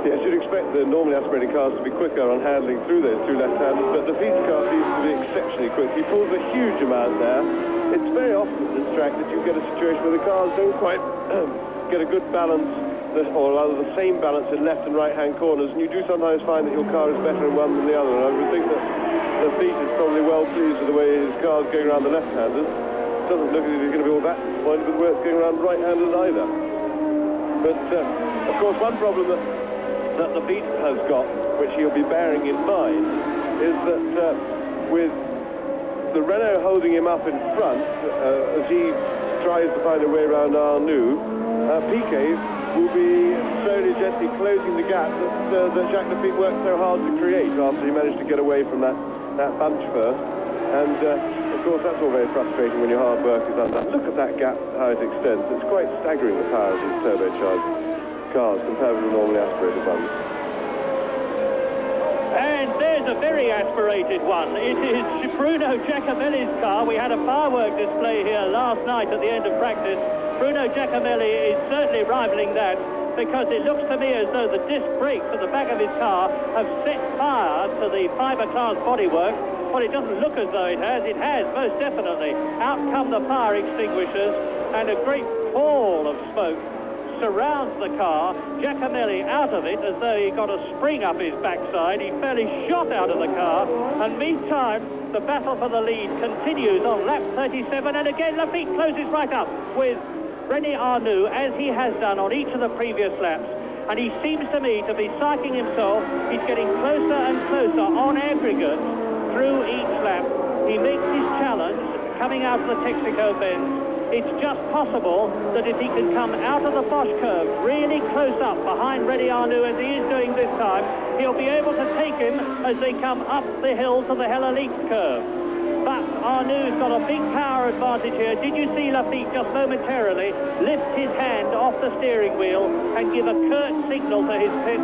Yes, you'd expect the normally aspirated cars to be quicker on handling through those two left-handers, but the Lafitte's car seems to be exceptionally quick. He pulls a huge amount there. It's very often at this track that you get a situation where the cars don't quite get a good balance, or rather the same balance in left and right-hand corners, and you do sometimes find that your car is better in one than the other. And I would think that Lafitte is probably well pleased with the way his car's going around the left-handers. It doesn't look as if he's going to be all that disappointed with the way it's going around the right-handers either. But, of course, one problem that that Lafitte has got, which he'll be bearing in mind, is that with the Renault holding him up in front as he tries to find a way around Arnoux, Piquet will be slowly, gently closing the gap that Jacques Lafitte worked so hard to create after he managed to get away from that bunch first. And of course, that's all very frustrating when your hard work is undone. Look at that gap, how it extends. It's quite staggering, the power of these turbocharged cars compared with the normally aspirated ones. And there's a very aspirated one. It is Bruno Giacomelli's car. We had a firework display here last night at the end of practice. Bruno Giacomelli is certainly rivaling that, because it looks to me as though the disc brakes at the back of his car have set fire to the fiberglass bodywork. Well, it doesn't look as though it has. It has, most definitely. Out come the fire extinguishers, and a great pall of smoke surrounds the car. Giacomelli out of it as though he got a spring up his backside. He fairly shot out of the car, and meantime the battle for the lead continues on lap 37, and again Lafitte closes right up with René Arnoux, as he has done on each of the previous laps, and he seems to me to be psyching himself. He's getting closer and closer on aggregate through each lap. He makes his challenge coming out of the Texaco bend. It's just possible that if he can come out of the Bosch curve really close up behind René Arnoux as he is doing this time, he'll be able to take him as they come up the hill to the Hella Leaks curve. But Arnoux got a big power advantage here. Did you see Lafitte just momentarily lift his hand off the steering wheel and give a curt signal to his pits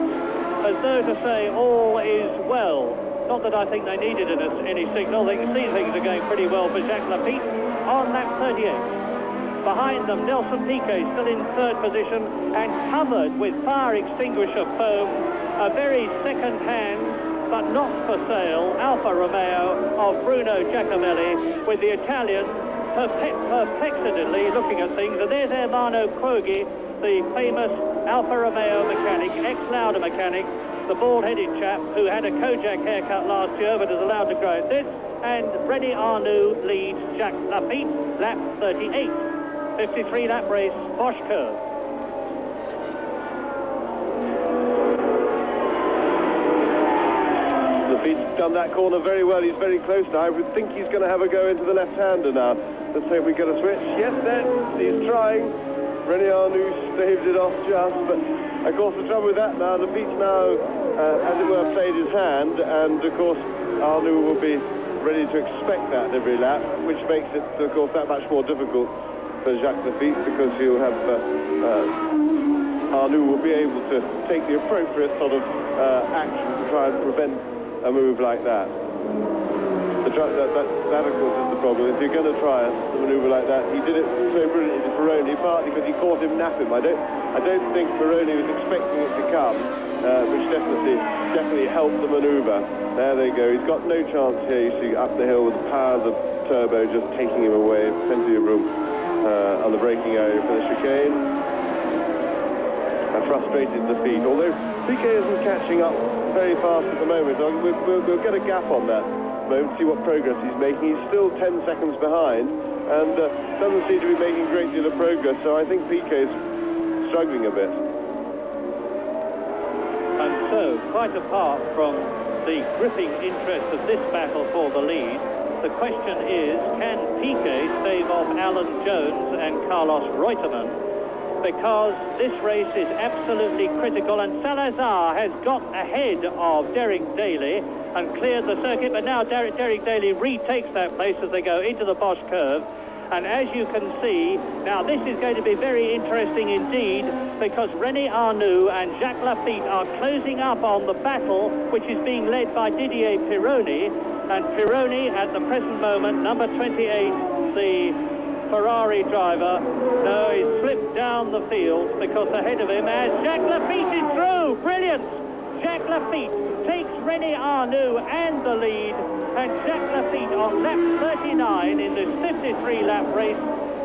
as though to say all is well? Not that I think they needed any signal. They can see things are going pretty well for Jacques Lafitte on lap 38. Behind them, Nelson Piquet still in third position and covered with fire extinguisher foam. A very second-hand, but not for sale, Alfa Romeo of Bruno Giacomelli, with the Italian perplexedly looking at things. And there's Ermanno Quoghi, the famous Alfa Romeo mechanic, ex-Lauda mechanic, the bald-headed chap who had a Kojak haircut last year but is allowed to grow it this. And René Arnoux leads Jacques Lafitte, lap 38. 53-lap race, Bosch curve. Lafitte's done that corner very well. He's very close now. I would think he's going to have a go into the left-hander now. Let's hope we get a switch. Yes, then, he's trying. René Arnoux staved it off just, but of course the trouble with that now, Lafitte's now, as it were, played his hand, and of course Arnoux will be ready to expect that every lap, which makes it, of course, that much more difficult for Jacques Lafitte, because he'll have Arnoux will be able to take the appropriate sort of action to try and prevent a move like that. That of course is the problem. If you're going to try a manoeuvre like that, he did it so brilliantly to Pironi, partly because he caught him napping. I don't think Pironi was expecting it to come, which definitely helped the manoeuvre. There they go. He's got no chance here. You see up the hill with the power of the turbo just taking him away. Plenty of room on the braking area for the chicane. A frustrated defeat, although Piquet isn't catching up very fast at the moment. We'll get a gap on that moment, see what progress he's making. He's still 10 seconds behind and doesn't seem to be making a great deal of progress, so I think Piquet's struggling a bit. And so, quite apart from the gripping interest of this battle for the lead, the question is, can Piquet stave off Alan Jones and Carlos Reutemann? Because this race is absolutely critical, and Salazar has got ahead of Derek Daly and cleared the circuit, but now Derek Daly retakes that place as they go into the Bosch curve. And as you can see, now this is going to be very interesting indeed, because René Arnoux and Jacques Lafitte are closing up on the battle, which is being led by Didier Pironi. And Pironi, at the present moment, number 28, the Ferrari driver, no, he's slipped down the field because ahead of him as Jacques Lafitte is through. Brilliant! Jacques Lafitte takes René Arnoux and the lead, and Jacques Lafitte on lap 39 in this 53-lap race.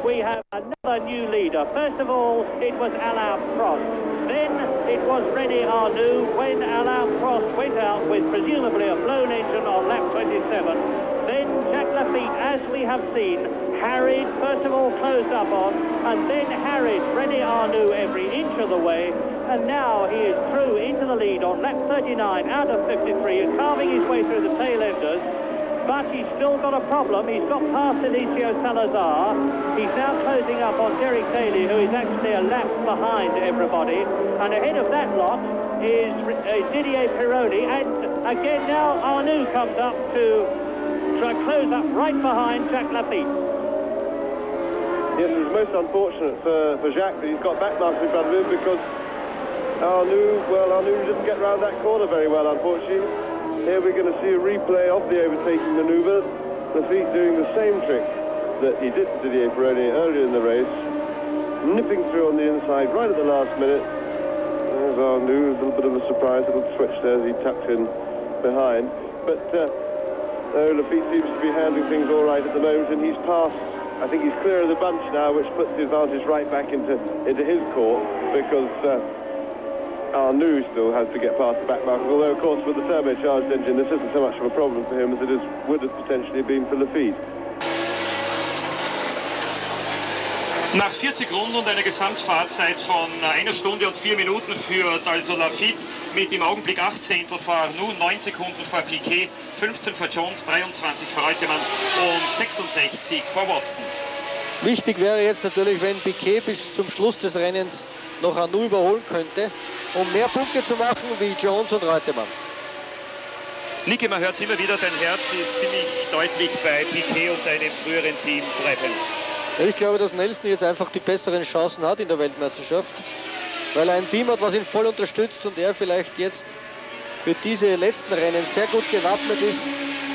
We have another new leader. First of all, it was Alain Prost. Then it was René Arnoux when Alain Prost went out with presumably a blown engine on lap 27. Then Jacques Lafitte, as we have seen, harried, first of all closed up on, and then harried René Arnoux every inch of the way. and now he is through into the lead on lap 39 out of 53 and carving his way through the tail enders. But he's still got a problem. He's got past Eliseo Salazar. He's now closing up on Derek Daly, who is actually a lap behind everybody. And ahead of that lot is Didier Pironi. And again now Arnoux comes up to try and close up right behind Jacques Lafitte. Yes, it's most unfortunate for Jacques that he's got backmarks in front of him, because Arnoux didn't get round that corner very well, unfortunately. Here we're going to see a replay of the overtaking manoeuvre. Lafitte doing the same trick that he did to Didier Pironi earlier in the race, nipping through on the inside right at the last minute. There's Arnoux, a little bit of a surprise, little switch there as he tucked in behind. But Lafitte seems to be handling things all right at the moment, and he's passed. I think he's clear of the bunch now, which puts the advantage right back into his court, because Arnoux still has to get past the back markers, although of course with the turbocharged engine this isn't so much of a problem for him as it would have potentially been for Lafitte. Nach 40 Runden und einer Gesamtfahrzeit von 1 Stunde und 4 Minuten führt also Lafitte mit im Augenblick 8 Zehntel vor Arnoux, 9 Sekunden vor Piquet, 15 vor Jones, 23 vor Reutemann und 66 vor Watson. Wichtig wäre jetzt natürlich, wenn Piquet bis zum Schluss des Rennens noch Arnoux überholen könnte, um mehr Punkte zu machen wie Jones und Reutemann. Niki, man hört es immer wieder, dein Herz ist ziemlich deutlich bei Piquet und deinem früheren Team Brabham. Ja, ich glaube, dass Nelson jetzt einfach die besseren Chancen hat in der Weltmeisterschaft, weil er ein Team hat, was ihn voll unterstützt und er vielleicht jetzt für diese letzten Rennen sehr gut gewappnet ist.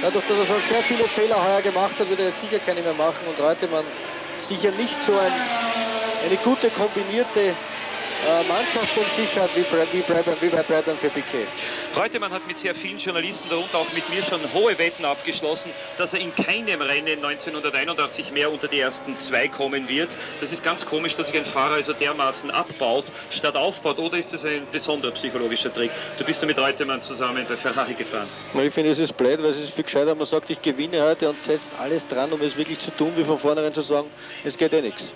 Dadurch, dass er schon sehr viele Fehler heuer gemacht hat, wird er jetzt sicher keine mehr machen und Reutemann sicher nicht so eine gute kombinierte Mannschaft um sich hat wie bei Brabham für Piquet. Reutemann hat mit sehr vielen Journalisten, darunter auch mit mir, schon hohe Wetten abgeschlossen, dass er in keinem Rennen 1981 mehr unter die ersten 2 kommen wird. Das ist ganz komisch, dass sich ein Fahrer also dermaßen abbaut, statt aufbaut. Oder ist das ein besonderer psychologischer Trick? Du bist ja mit Reutemann zusammen bei Ferrari gefahren. Ich finde, es ist blöd, weil es ist viel gescheiter, man sagt, ich gewinne heute und setzt alles dran, um es wirklich zu tun, wie von vornherein zu sagen, es geht eh nichts.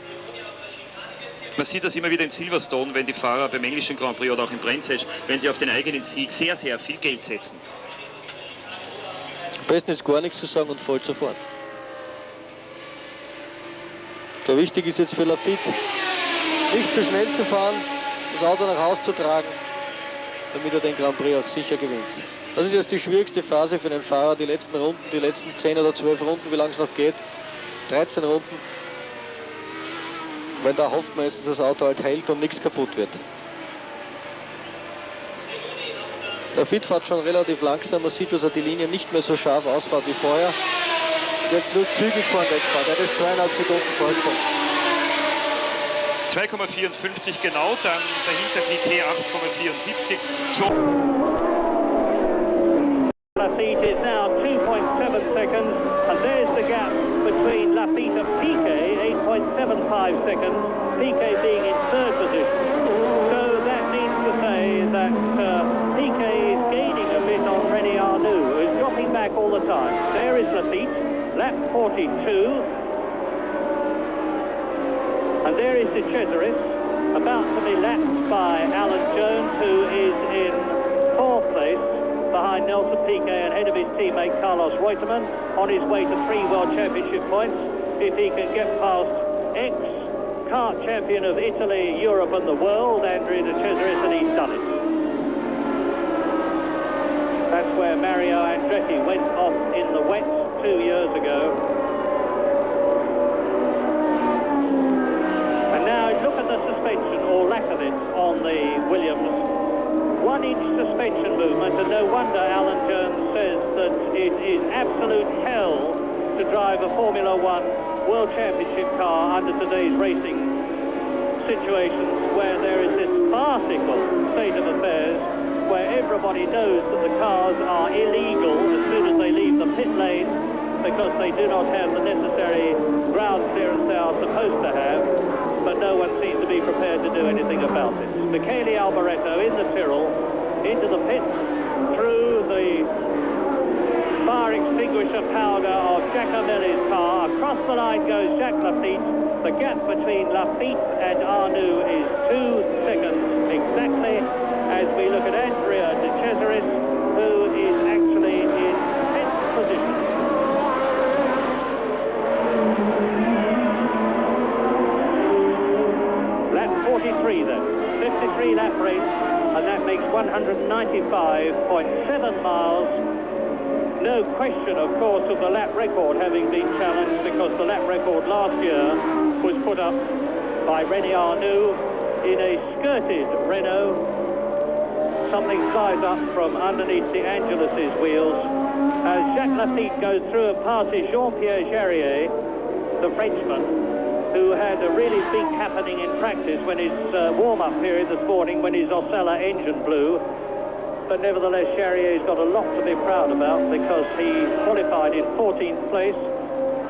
Man sieht das immer wieder in Silverstone, wenn die Fahrer beim englischen Grand Prix oder auch im Bremsage, wenn sie auf den eigenen Sieg sehr, sehr viel Geld setzen. Am besten ist gar nichts zu sagen und voll zu fahren. So wichtig ist jetzt für Lafitte, nicht zu schnell zu fahren, das Auto nach Hause zu tragen, damit er den Grand Prix auch sicher gewinnt. Das ist jetzt die schwierigste Phase für den Fahrer, die letzten Runden, die letzten 10 oder 12 Runden, wie lange es noch geht, 13 Runden. Weil da hofft man jetzt, dass das Auto halt hält und nichts kaputt wird. Lafitte fährt schon relativ langsam, man sieht, dass er die Linie nicht mehr so scharf ausfährt wie vorher. Und jetzt nur zügig vorne wegfährt, er hat 2,5 Sekunden Vorsprung. 2,54 genau, dann dahinter Piquet 8,74. Lafitte is now 2.7 seconds, and there's the gap between Lafitte and Piquet, 8.75 seconds, Piquet being in 3rd position. So that means to say that Piquet is gaining a bit on René Arnoux, who is dropping back all the time. There is Lafitte, lap 42. And there is De Cesaris, about to be lapped by Alan Jones, who is in 4th place, behind Nelson Piquet and ahead of his teammate Carlos Reutemann, on his way to 3 World Championship points. If he can get past ex-kart champion of Italy, Europe and the world, Andrea De Cesaris, and he's done it. That's where Mario Andretti went off in the wet 2 years ago. And now look at the suspension, or lack of it, on the Williams. 1-inch suspension movement, and no wonder Alan Jones says that it is absolute hell to drive a Formula One World Championship car under today's racing situations, where there is this farcical state of affairs where everybody knows that the cars are illegal as soon as they leave the pit lane because they do not have the necessary ground clearance they are supposed to have, but no one seems to be prepared to do anything about it. Michele Alboreto in the Tyrrell, into the pit, through the fire extinguisher powder of Giacomelli's car. Across the line goes Jacques Lafitte. The gap between Lafitte and Arnoux is 2 seconds exactly as we look at Andrea de Cesaris, who is actually in 10th position. Lap 43 then, 53 lap race, and that makes 195.7 miles. No question, of course, of the lap record having been challenged, because the lap record last year was put up by René Arnoux in a skirted Renault. Something flies up from underneath the Angelus's wheels as Jacques Lafitte goes through and passes Jean-Pierre Jarier, the Frenchman, who had a really big happening in practice when his warm-up period this morning, when his Osella engine blew. But nevertheless, Charrier's got a lot to be proud about, because he qualified in 14th place,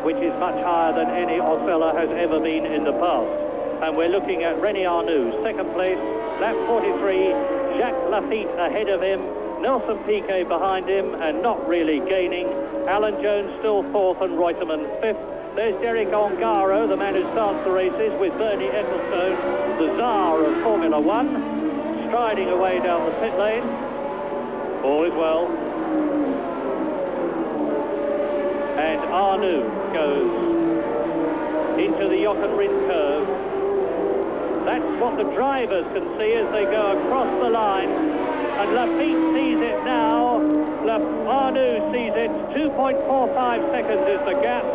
which is much higher than any Osella has ever been in the past. And we're looking at René Arnoux, second place, lap 43, Jacques Lafitte ahead of him, Nelson Piquet behind him and not really gaining, Alan Jones still fourth and Reutemann fifth. There's Derek Ongaro, the man who starts the races, with Bernie Ecclestone, the czar of Formula One, striding away down the pit lane. All is well. And Arnoux goes into the Jochen-Rindt curve. That's what the drivers can see as they go across the line. And Lafitte sees it now. Arnoux sees it. 2.45 seconds is the gap.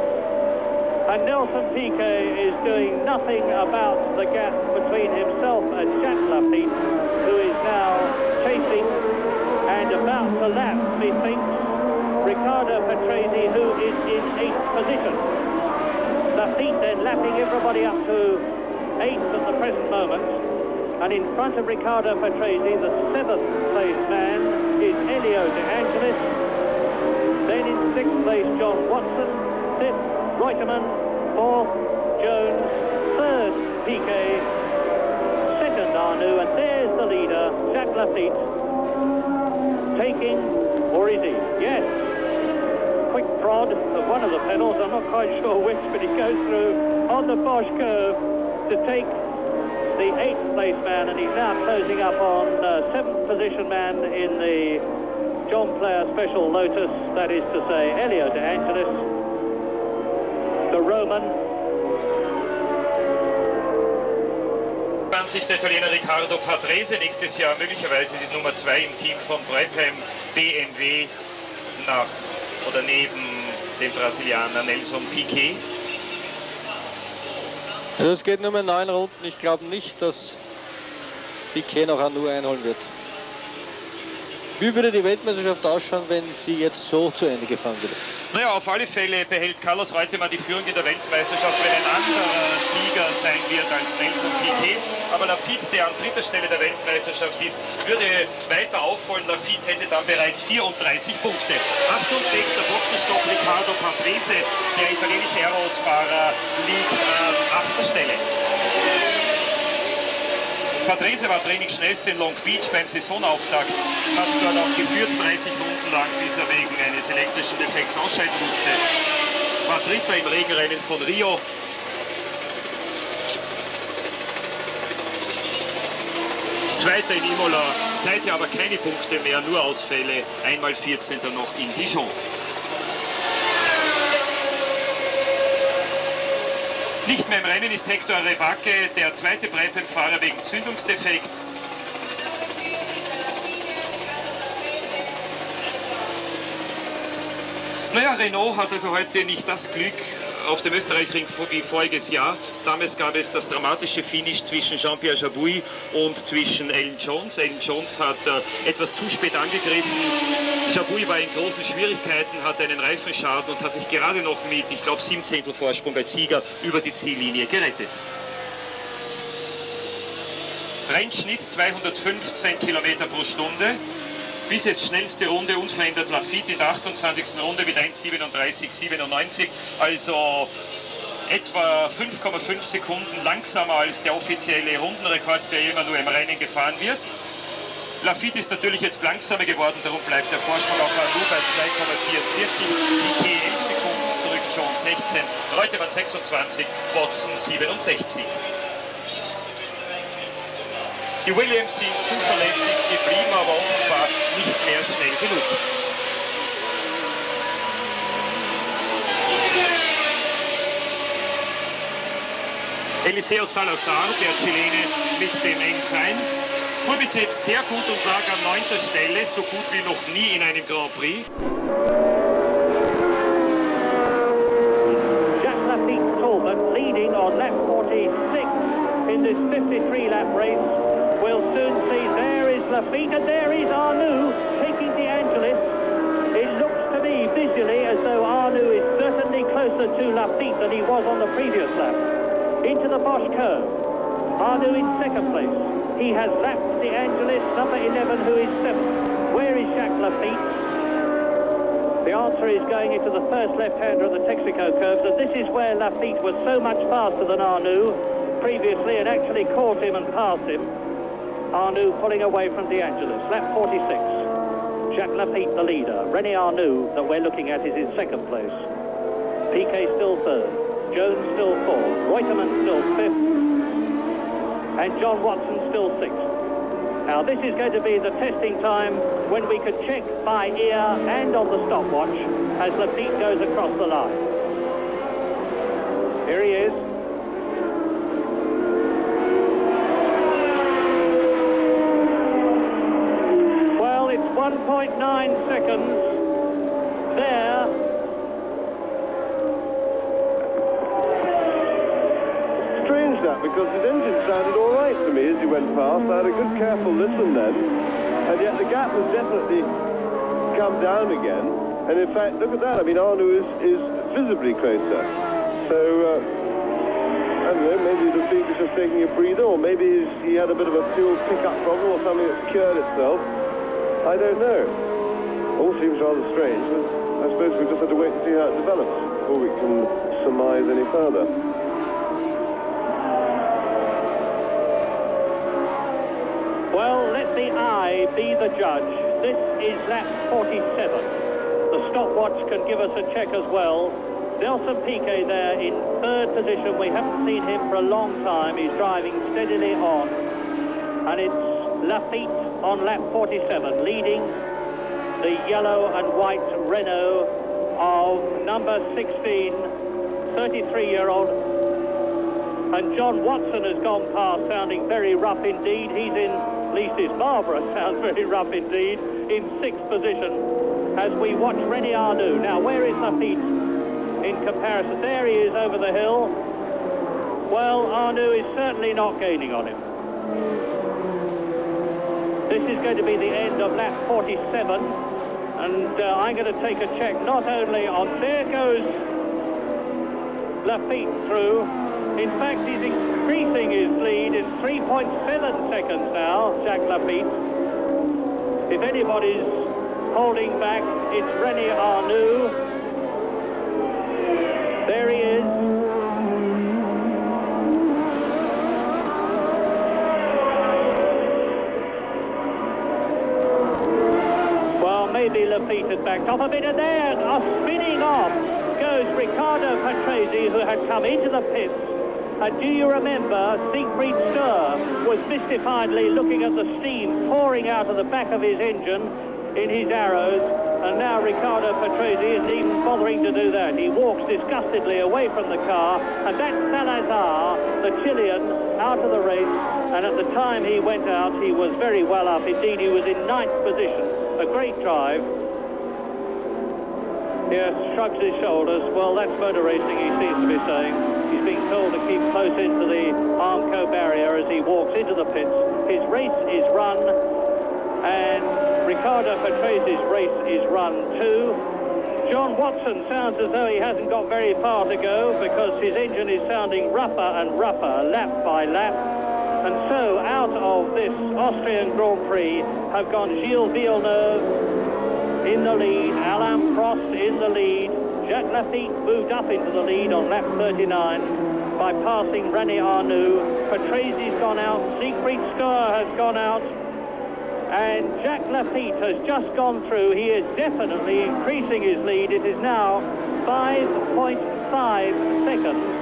And Nelson Piquet is doing nothing about the gap between himself and Jacques Lafitte, who is now chasing and about to lap, methinks, Riccardo Patrese, who is in 8th position. Lafitte then lapping everybody up to 8th at the present moment. And in front of Riccardo Patrese, the 7th place man is Elio De Angelis. Then in 6th place, John Watson. 5th, Reutemann. 4th, Jones. 3rd, Piquet. 2nd, Arnoux. And there's the leader, Jacques Lafitte. Taking, or is he? Yes. Quick prod of one of the pedals, I'm not quite sure which, but he goes through on the Bosch curve to take the 8th place man, and he's now closing up on 7th position man in the John Player Special Lotus, that is to say Elio De Angelis, the Roman. Sich der Italiener Riccardo Patrese nächstes Jahr möglicherweise die Nummer 2 im Team von Brabham BMW nach oder neben dem Brasilianer Nelson Piquet. Also es geht nur mehr 9 Runden. Ich glaube nicht, dass Piquet noch Arnoux einholen wird. Wie würde die Weltmeisterschaft ausschauen, wenn sie jetzt so zu Ende gefahren würde? Naja, auf alle Fälle behält Carlos Reutemann die Führung in der Weltmeisterschaft, wenn ein anderer Sieger sein wird als Nelson Piquet. Aber Lafitte, der an 3. Stelle der Weltmeisterschaft ist, würde weiter aufholen. Lafitte hätte dann bereits 34 Punkte. Achtung, nächster Boxenstopp, Riccardo Patrese, der italienische Aeros-Fahrer, liegt an 8. Stelle. Patrese war Trainingsschnellste in Long Beach beim Saisonauftakt, hat dort auch geführt 30 Runden lang, bis er wegen eines elektrischen Defekts ausscheiden musste. War Dritter im Regenrennen von Rio. Zweiter in Imola, seither aber keine Punkte mehr, nur Ausfälle, einmal 14. noch in Dijon. Nicht mehr im Rennen ist Hector Rebacke, der zweite Brabham-Fahrer wegen Zündungsdefekts. Naja, Renault hat also heute nicht das Glück auf dem Österreichring wie voriges Jahr. Damals gab es das dramatische Finish zwischen Jean-Pierre Jabouille und zwischen Alan Jones. Alan Jones hat etwas zu spät angegriffen. Jabouille war in großen Schwierigkeiten, hatte einen Reifenschaden und hat sich gerade noch mit, ich glaube, 17. Vorsprung als Sieger über die Ziellinie gerettet. Rennschnitt 215 Kilometer pro Stunde. Bis jetzt schnellste Runde unverändert Lafitte in der 28. Runde mit 1,37,97, also etwa 5,5 Sekunden langsamer als der offizielle Rundenrekord, der immer nur im Rennen gefahren wird. Lafitte ist natürlich jetzt langsamer geworden, darum bleibt der Vorsprung auf Arnoux bei 2,44, Piquet 11 Sekunden zurück, Jones 16, Reutemann 26, Watson 67. Die Williams sind zuverlässig geblieben, aber offenbar nicht mehr schnell genug. Eliseo Salazar, der Chilene mit dem Ensign, fuhr bis jetzt sehr gut und lag an 9. Stelle, so gut wie noch nie in einem Grand Prix. Leading on lap 46 in this 53-lap race. We'll soon see. There is Lafitte and there is Arnoux taking the Angelis. It looks to me visually as though Arnoux is certainly closer to Lafitte than he was on the previous lap. Into the Bosch curve. Arnoux in second place. He has lapped the Angelis, number 11, who is 7th. Where is Jacques Lafitte? The answer is going into the first left-hander of the Texaco curves, and this is where Lafitte was so much faster than Arnoux previously and actually caught him and passed him. Arnoux pulling away from De Angelis. Lap 46. Jacques Lafitte the leader. René Arnoux that we're looking at is in second place. Piquet still third. Jones still fourth. Reutemann still fifth. And John Watson still sixth. Now this is going to be the testing time when we can check by ear and on the stopwatch as Lafitte goes across the line. Here he is. Well, it's 1.9 seconds there. Strange that, because his engine sounded all right to me as he went past. I had a good careful listen then, and yet the gap has definitely come down again. And in fact, look at that. I mean, Arnoux is visibly closer. So, I don't know, maybe the Lafitte was just taking a breather, or maybe he had a bit of a fuel pickup problem or something that's cured itself. I don't know. All seems rather strange, but I suppose we just have to wait and see how it develops before we can surmise any further. Well, let the eye be the judge. This is lap 47. The stopwatch can give us a check as well. Nelson Piquet there in third position. We haven't seen him for a long time. He's driving steadily on. And it's Lafitte on lap 47, leading the yellow and white Renault of number 16, 33-year-old. And John Watson has gone past, sounding very rough indeed. He's in, at least his Marlborough sounds very rough indeed, in 6th position as we watch René Arnoux. Now, where is Lafitte in comparison? There he is over the hill. Well, Arnoux is certainly not gaining on him. This is going to be the end of lap 47, and I'm going to take a check not only on... There goes Lafitte through. In fact, he's increasing his lead in 3.7 seconds now, Jacques Lafitte. If anybody's holding back, it's René Arnoux. There he is. Well, maybe Lafitte has backed off a bit, and there, spinning off, goes Riccardo Patrese, who had come into the pits. And do you remember Siegfried Sturr was mystifiedly looking at the steam pouring out of the back of his engine in his arrows, and now Riccardo Patrese isn't even bothering to do that. He walks disgustedly away from the car, and that's Salazar, the Chilean, out of the race. And at the time he went out, he was very well up. Indeed, he was in 9th position. A great drive. Yes, shrugs his shoulders. Well, that's motor racing, he seems to be saying. He's being told to keep close into the Armco barrier as he walks into the pits. His race is run, and Riccardo Patrese's race is run too. John Watson sounds as though he hasn't got very far to go because his engine is sounding rougher and rougher, lap by lap. And so out of this Austrian Grand Prix have gone Gilles Villeneuve in the lead, Alain Prost in the lead. Jacques Lafitte moved up into the lead on lap 39 by passing René Arnoux. Patrese's gone out, Siegfried Sturr has gone out, and Jacques Lafitte has just gone through. He is definitely increasing his lead. It is now 5.5 seconds.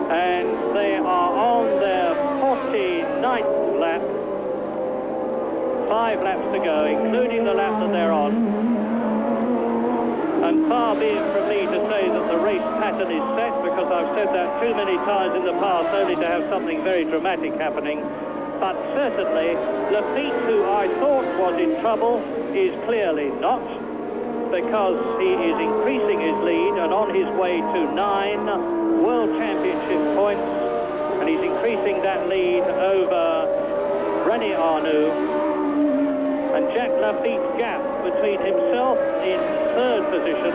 And they are on their 49th 5 laps to go, including the lap that they're on. And far be it from me to say that the race pattern is set, because I've said that too many times in the past, only to have something very dramatic happening. But certainly, Lafitte, who I thought was in trouble, is clearly not, because he is increasing his lead and on his way to 9 World Championship points, and he's increasing that lead over René Arnoux. And Jack Lafitte's gap between himself in 3rd position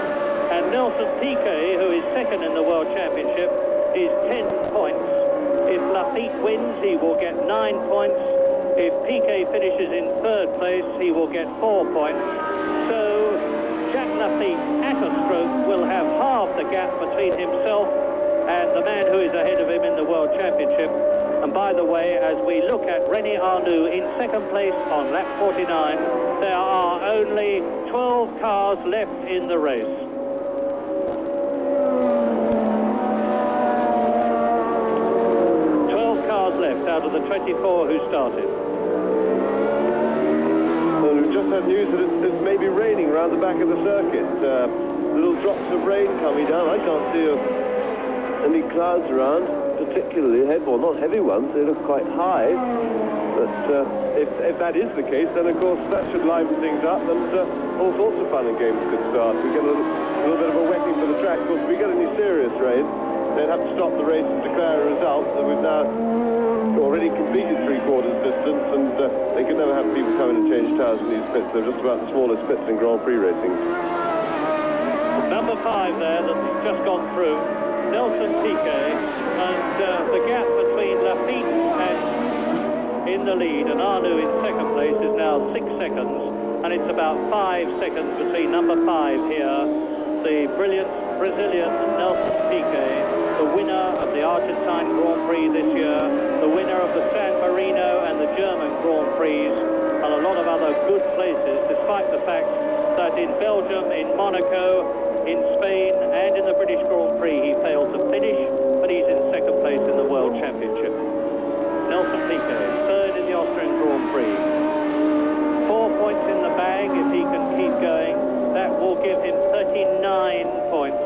and Nelson Piquet, who is 2nd in the World Championship, is 10 points. If Lafitte wins, he will get 9 points. If Piquet finishes in 3rd place, he will get 4 points. So Jack Lafitte, at a stroke, will have half the gap between himself and the man who is ahead of him in the World Championship. And by the way, as we look at René Arnoux in 2nd place on lap 49, there are only 12 cars left in the race. Left out of the 24 who started. Well, we've just had news that it's maybe raining around the back of the circuit. Little drops of rain coming down. I can't see any clouds around, particularly heavy, well, not heavy ones. They look quite high. But if that is the case, then of course that should liven things up, and all sorts of fun and games could start. We get a little bit of a wetting for the track. Of course, if we get any serious rain, they'd have to stop the race and declare a result. So we've now already completed 3/4 distance, and they can never have people come in and change tyres in these pits. They're just about the smallest pits in Grand Prix racing. Number 5 there that's just gone through, Nelson Piquet, and the gap between Lafitte and in the lead and Arnoux in 2nd place is now 6 seconds, and it's about 5 seconds between number 5 here, the brilliant Brazilian Nelson Piquet, the winner of the Argentine Grand Prix this year, the winner of the San Marino and the German Grand Prix, and a lot of other good places, despite the fact that in Belgium, in Monaco, in Spain, and in the British Grand Prix, he failed to finish, but he's in 2nd place in the World Championship. Nelson Piquet, 3rd in the Austrian Grand Prix. 4 points in the bag if he can keep going. That will give him 39 points.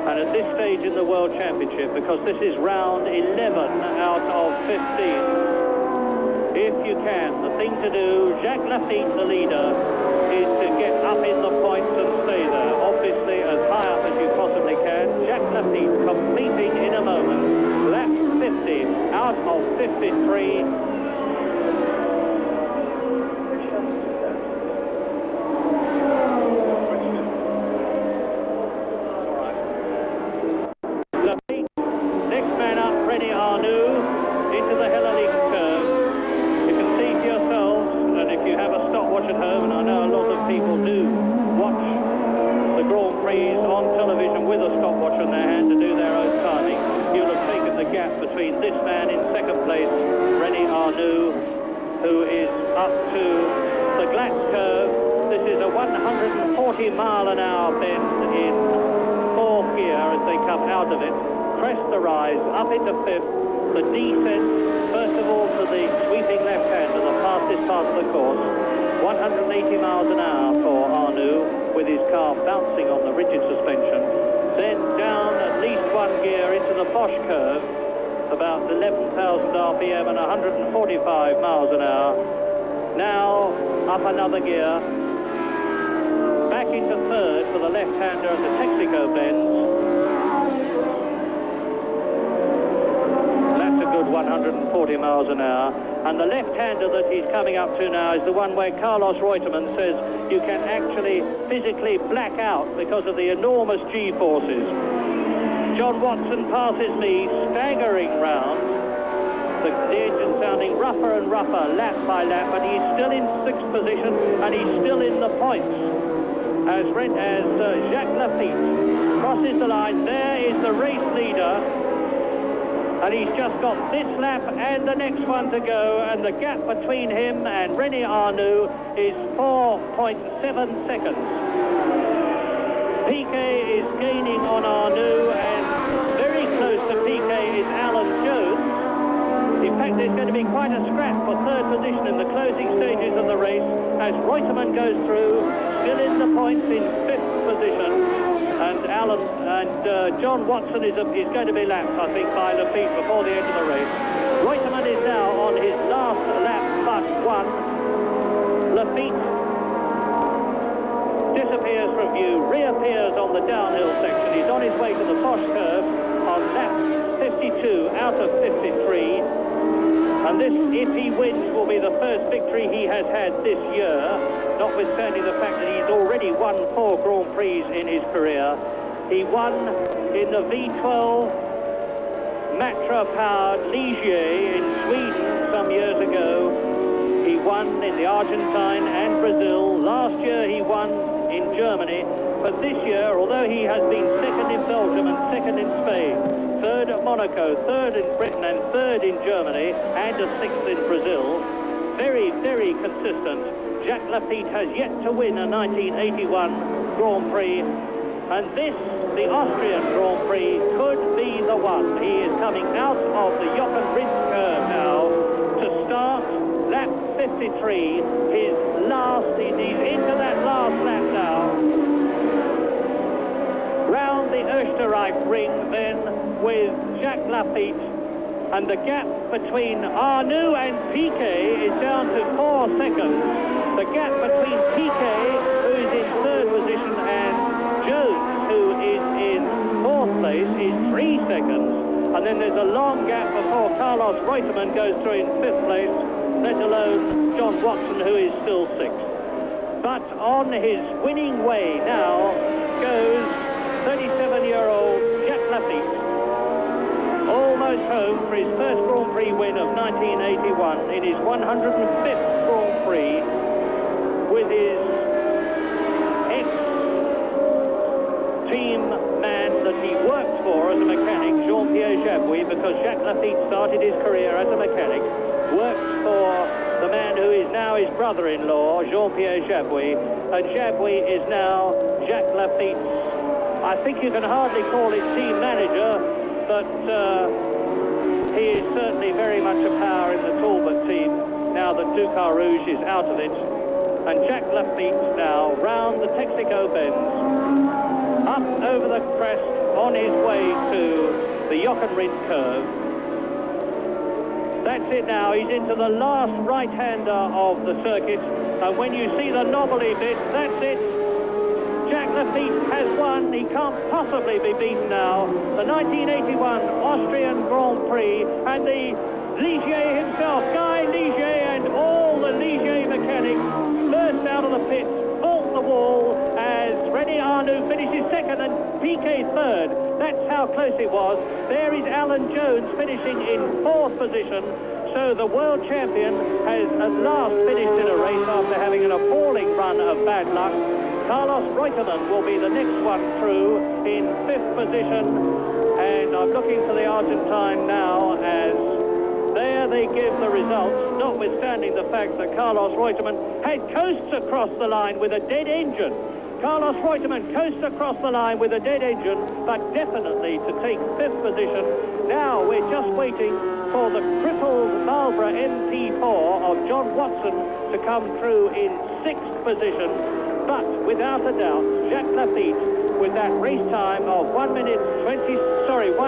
And at this stage in the World Championship, because this is round 11 out of 15, if you can, the thing to do, Jacques Lafitte, the leader, is to get up in the points and stay there. Obviously, as high up as you possibly can. Jacques Lafitte completing in a moment. Lap 50 out of 53. Mile-an-hour bend in 4th gear as they come out of it. Crest the rise, up into 5th. The descent, first of all, to the sweeping left-hander, the fastest part of the course. 180 miles an hour for Arnoux, with his car bouncing on the rigid suspension. Then down at least 1 gear into the Bosch curve, about 11,000 RPM and 145 miles an hour. Now up another gear. Back into 3rd for the left-hander at the Texaco bends. That's a good 140 miles an hour. And the left-hander that he's coming up to now is the one where Carlos Reutemann says you can actually physically black out because of the enormous G-forces. John Watson passes me, staggering round. The engine sounding rougher and rougher lap by lap, but he's still in 6th position and he's still in the points. As Jacques Lafitte crosses the line, there is the race leader, and he's just got this lap and the next one to go, and the gap between him and René Arnoux is 4.7 seconds. Piquet is gaining on Arnoux, and very close to Piquet is Alan Jones. If fact, there's going to be quite a scrap for third position in the closing stages of the race as Reutemann goes through, still in the points in fifth position. And Alan and John Watson is going to be lapped, I think, by Lafitte before the end of the race. Reutemann is now on his last lap but one. Lafitte disappears from view, reappears on the downhill section. He's on his way to the Foch curve on lap 52 out of 53. And this, if he wins, will be the first victory he has had this year, notwithstanding the fact that he's already won 4 Grand Prix in his career. He won in the V12 Matra-powered Ligier in Sweden some years ago. He won in the Argentine and Brazil. Last year he won in Germany. But this year, although he has been second in Belgium and second in Spain, third at Monaco, third in Britain and third in Germany, and a sixth in Brazil, very, very consistent. Jacques Lafitte has yet to win a 1981 Grand Prix. And this, the Austrian Grand Prix, could be the one. He is coming out of the Jochen Rindt curve now to start lap 53. He's into that last lap now. Round the Österreich ring then with Jacques Lafitte. And the gap between Arnoux and Piquet is down to 4 seconds. The gap between Piquet, who is in third position, and Jones, who is in fourth place, is 3 seconds. And then there's a long gap before Carlos Reutemann goes through in fifth place, let alone John Watson, who is still sixth. But on his winning way now goes 37-year-old Jacques Lafitte, almost home for his first Grand Prix win of 1981 in his 105th Grand Prix, with his ex-team man that he worked for as a mechanic, Jean-Pierre Jabouille, because Jacques Lafitte started his career as a mechanic, worked for the man who is now his brother-in-law, Jean-Pierre Jabouille, and Jabouille is now Jacques Lafitte's, I think you can hardly call it team manager, but he is certainly very much a power in the Talbot team now that Ducar Rouge is out of it. And Jacques Lafitte now round the Texaco bends, up over the crest on his way to the Jochen Rindt curve. That's it now, he's into the last right-hander of the circuit, and when you see the knobbly bit, that's it. Jacques Lafitte has won. He can't possibly be beaten now. The 1981 Austrian Grand Prix, and the Ligier himself, Guy Ligier, and all the Ligier mechanics burst out of the pits, vault the wall as René Arnoux finishes second and Piquet third. That's how close it was. There is Alan Jones finishing in fourth position. So the world champion has at last finished in a race after having an appalling run of bad luck. Carlos Reutemann will be the next one through in fifth position, and I'm looking for the Argentine now as there they give the results, notwithstanding the fact that Carlos Reutemann had coasts across the line with a dead engine. Carlos Reutemann coasts across the line with a dead engine, but definitely to take fifth position. Now we're just waiting for the crippled Marlboro MP4 of John Watson to come through in sixth position. But without a doubt, Jacques Lafitte, with that race time of 1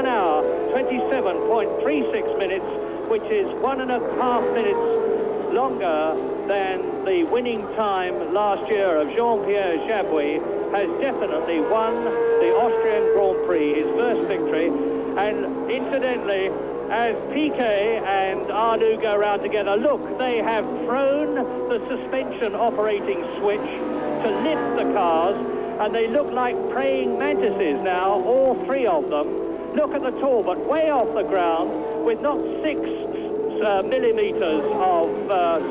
hour, 27.36 minutes, which is 1.5 minutes longer than the winning time last year of Jean-Pierre Jabouille, has definitely won the Austrian Grand Prix, his first victory. And incidentally, as Piquet and Arnoux go round together, look, they have thrown the suspension operating switch to lift the cars, and they look like praying mantises now, all three of them. Look at the Talbot, way off the ground, with not 6 millimeters of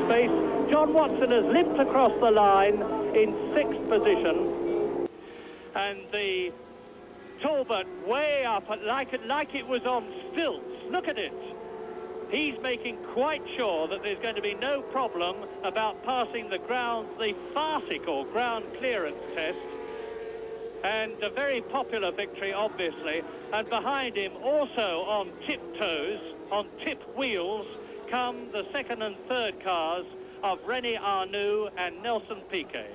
space. John Watson has limped across the line in sixth position, and the Talbot way up, like it was on stilts. Look at it. He's making quite sure that there's going to be no problem about passing the farcical ground clearance test. And a very popular victory, obviously. And behind him, also on tiptoes, on tip wheels, come the second and third cars of René Arnoux and Nelson Piquet.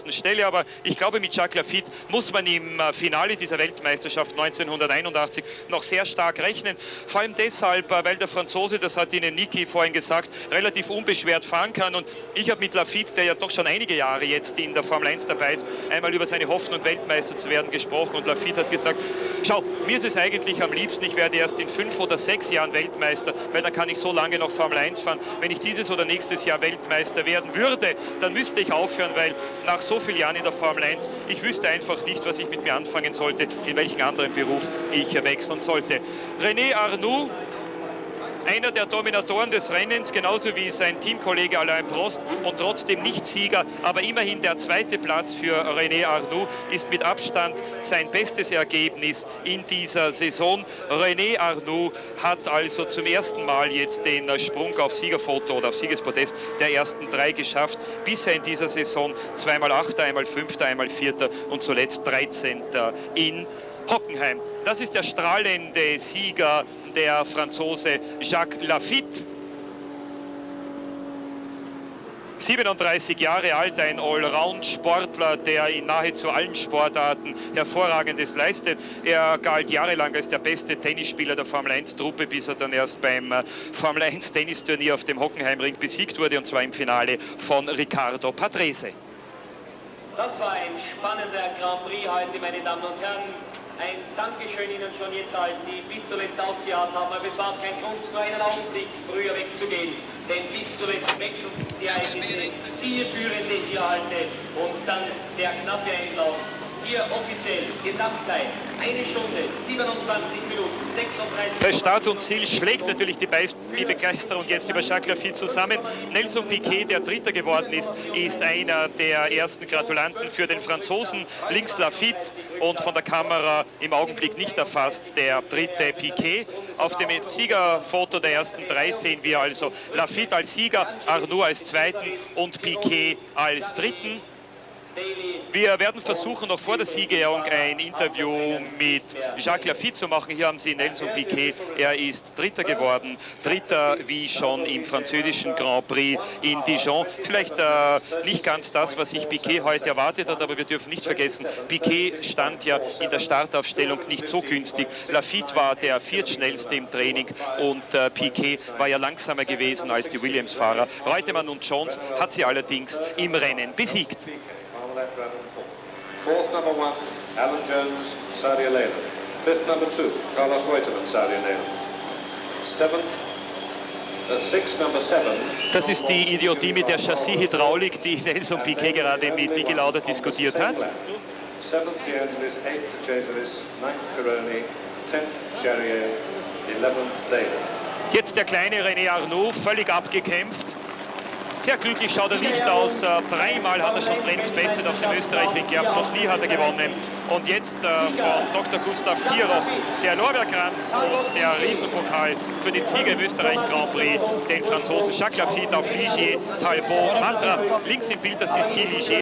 Stelle, aber ich glaube, mit Jacques Lafitte muss man im Finale dieser Weltmeisterschaft 1981 noch sehr stark rechnen. Vor allem deshalb, weil der Franzose, das hat Ihnen Niki vorhin gesagt, relativ unbeschwert fahren kann. Und ich habe mit Lafitte, der ja doch schon einige Jahre jetzt in der Formel 1 dabei ist, einmal über seine Hoffnung, Weltmeister zu werden, gesprochen. Und Lafitte hat gesagt, schau, mir ist es eigentlich am liebsten, ich werde erst in 5 oder 6 Jahren Weltmeister, weil dann kann ich so lange noch Formel 1 fahren. Wenn ich dieses oder nächstes Jahr Weltmeister werden würde, dann müsste ich aufhören, weil nach so vielen Jahren in der Formel 1, ich wüsste einfach nicht, was ich mit mir anfangen sollte, in welchen anderen Beruf ich wechseln sollte. René Arnoux, einer der Dominatoren des Rennens, genauso wie sein Teamkollege Alain Prost und trotzdem nicht Sieger, aber immerhin der zweite Platz für René Arnoux ist mit Abstand sein bestes Ergebnis in dieser Saison. René Arnoux hat also zum ersten Mal jetzt den Sprung auf Siegerfoto oder auf Siegespodest der ersten 3 geschafft. Bisher in dieser Saison zweimal Achter, einmal Fünfter, einmal Vierter und zuletzt 13. in Hockenheim. Das ist der strahlende Sieger, der Franzose Jacques Lafitte. 37 Jahre alt, ein Allround-Sportler, der in nahezu allen Sportarten Hervorragendes leistet. Er galt jahrelang als der beste Tennisspieler der Formel-1-Truppe, bis er dann erst beim Formel-1-Tennisturnier auf dem Hockenheimring besiegt wurde, und zwar im Finale von Riccardo Patrese. Das war ein spannender Grand Prix heute, meine Damen und Herren. Ein Dankeschön Ihnen schon jetzt, als die bis zuletzt ausgeharrt haben. Aber es war kein Grund, nur einen Augenblick früher wegzugehen. Denn bis zuletzt wechselten die Ereignisse. 4 Führende hier heute und dann der knappe Einlauf. Hier offiziell Gesamtzeit 1 Stunde 27 Minuten 36. Bei Start und Ziel schlägt natürlich die Begeisterung jetzt über Jacques Lafitte zusammen. Nelson Piquet, der Dritter geworden ist einer der ersten Gratulanten für den Franzosen. Links Lafitte und von der Kamera im Augenblick nicht erfasst der dritte Piquet. Auf dem Siegerfoto der ersten 3 sehen wir also Lafitte als Sieger, Arnoux als Zweiten und Piquet als Dritten. Wir werden versuchen, noch vor der Siegerehrung ein Interview mit Jacques Lafitte zu machen. Hier haben Sie Nelson Piquet, er ist Dritter geworden. Dritter wie schon im französischen Grand Prix in Dijon. Vielleicht nicht ganz das, was sich Piquet heute erwartet hat, aber wir dürfen nicht vergessen, Piquet stand ja in der Startaufstellung nicht so günstig. Lafitte war der viertschnellste im Training und Piquet war ja langsamer gewesen als die Williams-Fahrer. Reutemann und Jones hat sie allerdings im Rennen besiegt. Fourth number 1, Alan Jones, Saudi Arabia. Fifth number 2, Carlos Reutemann, Saudi Arabia. Sixth number 7. Das ist die Idiotie mit der Chassis-Hydraulik, die Nelson Piquet gerade mit Niki Lauda diskutiert hat. 7th De Angelis, 8th De Cesaris, 9th Pironi, 10th Charrier, 11th Daly. Jetzt der kleine René Arnoux, völlig abgekämpft. Sehr glücklich schaut er nicht aus. 3-mal hat er schon Trainingsbestzeit auf dem Österreich-Ring gehabt, noch nie hat er gewonnen. Und jetzt von Dr. Gustav Thieroch der Lorbeerkranz und der Riesenpokal für den Sieger im Österreich-Grand Prix, den Franzosen Jacques Lafitte auf Ligier, Talbot, Matra. Links im Bild, das ist Guy Ligier.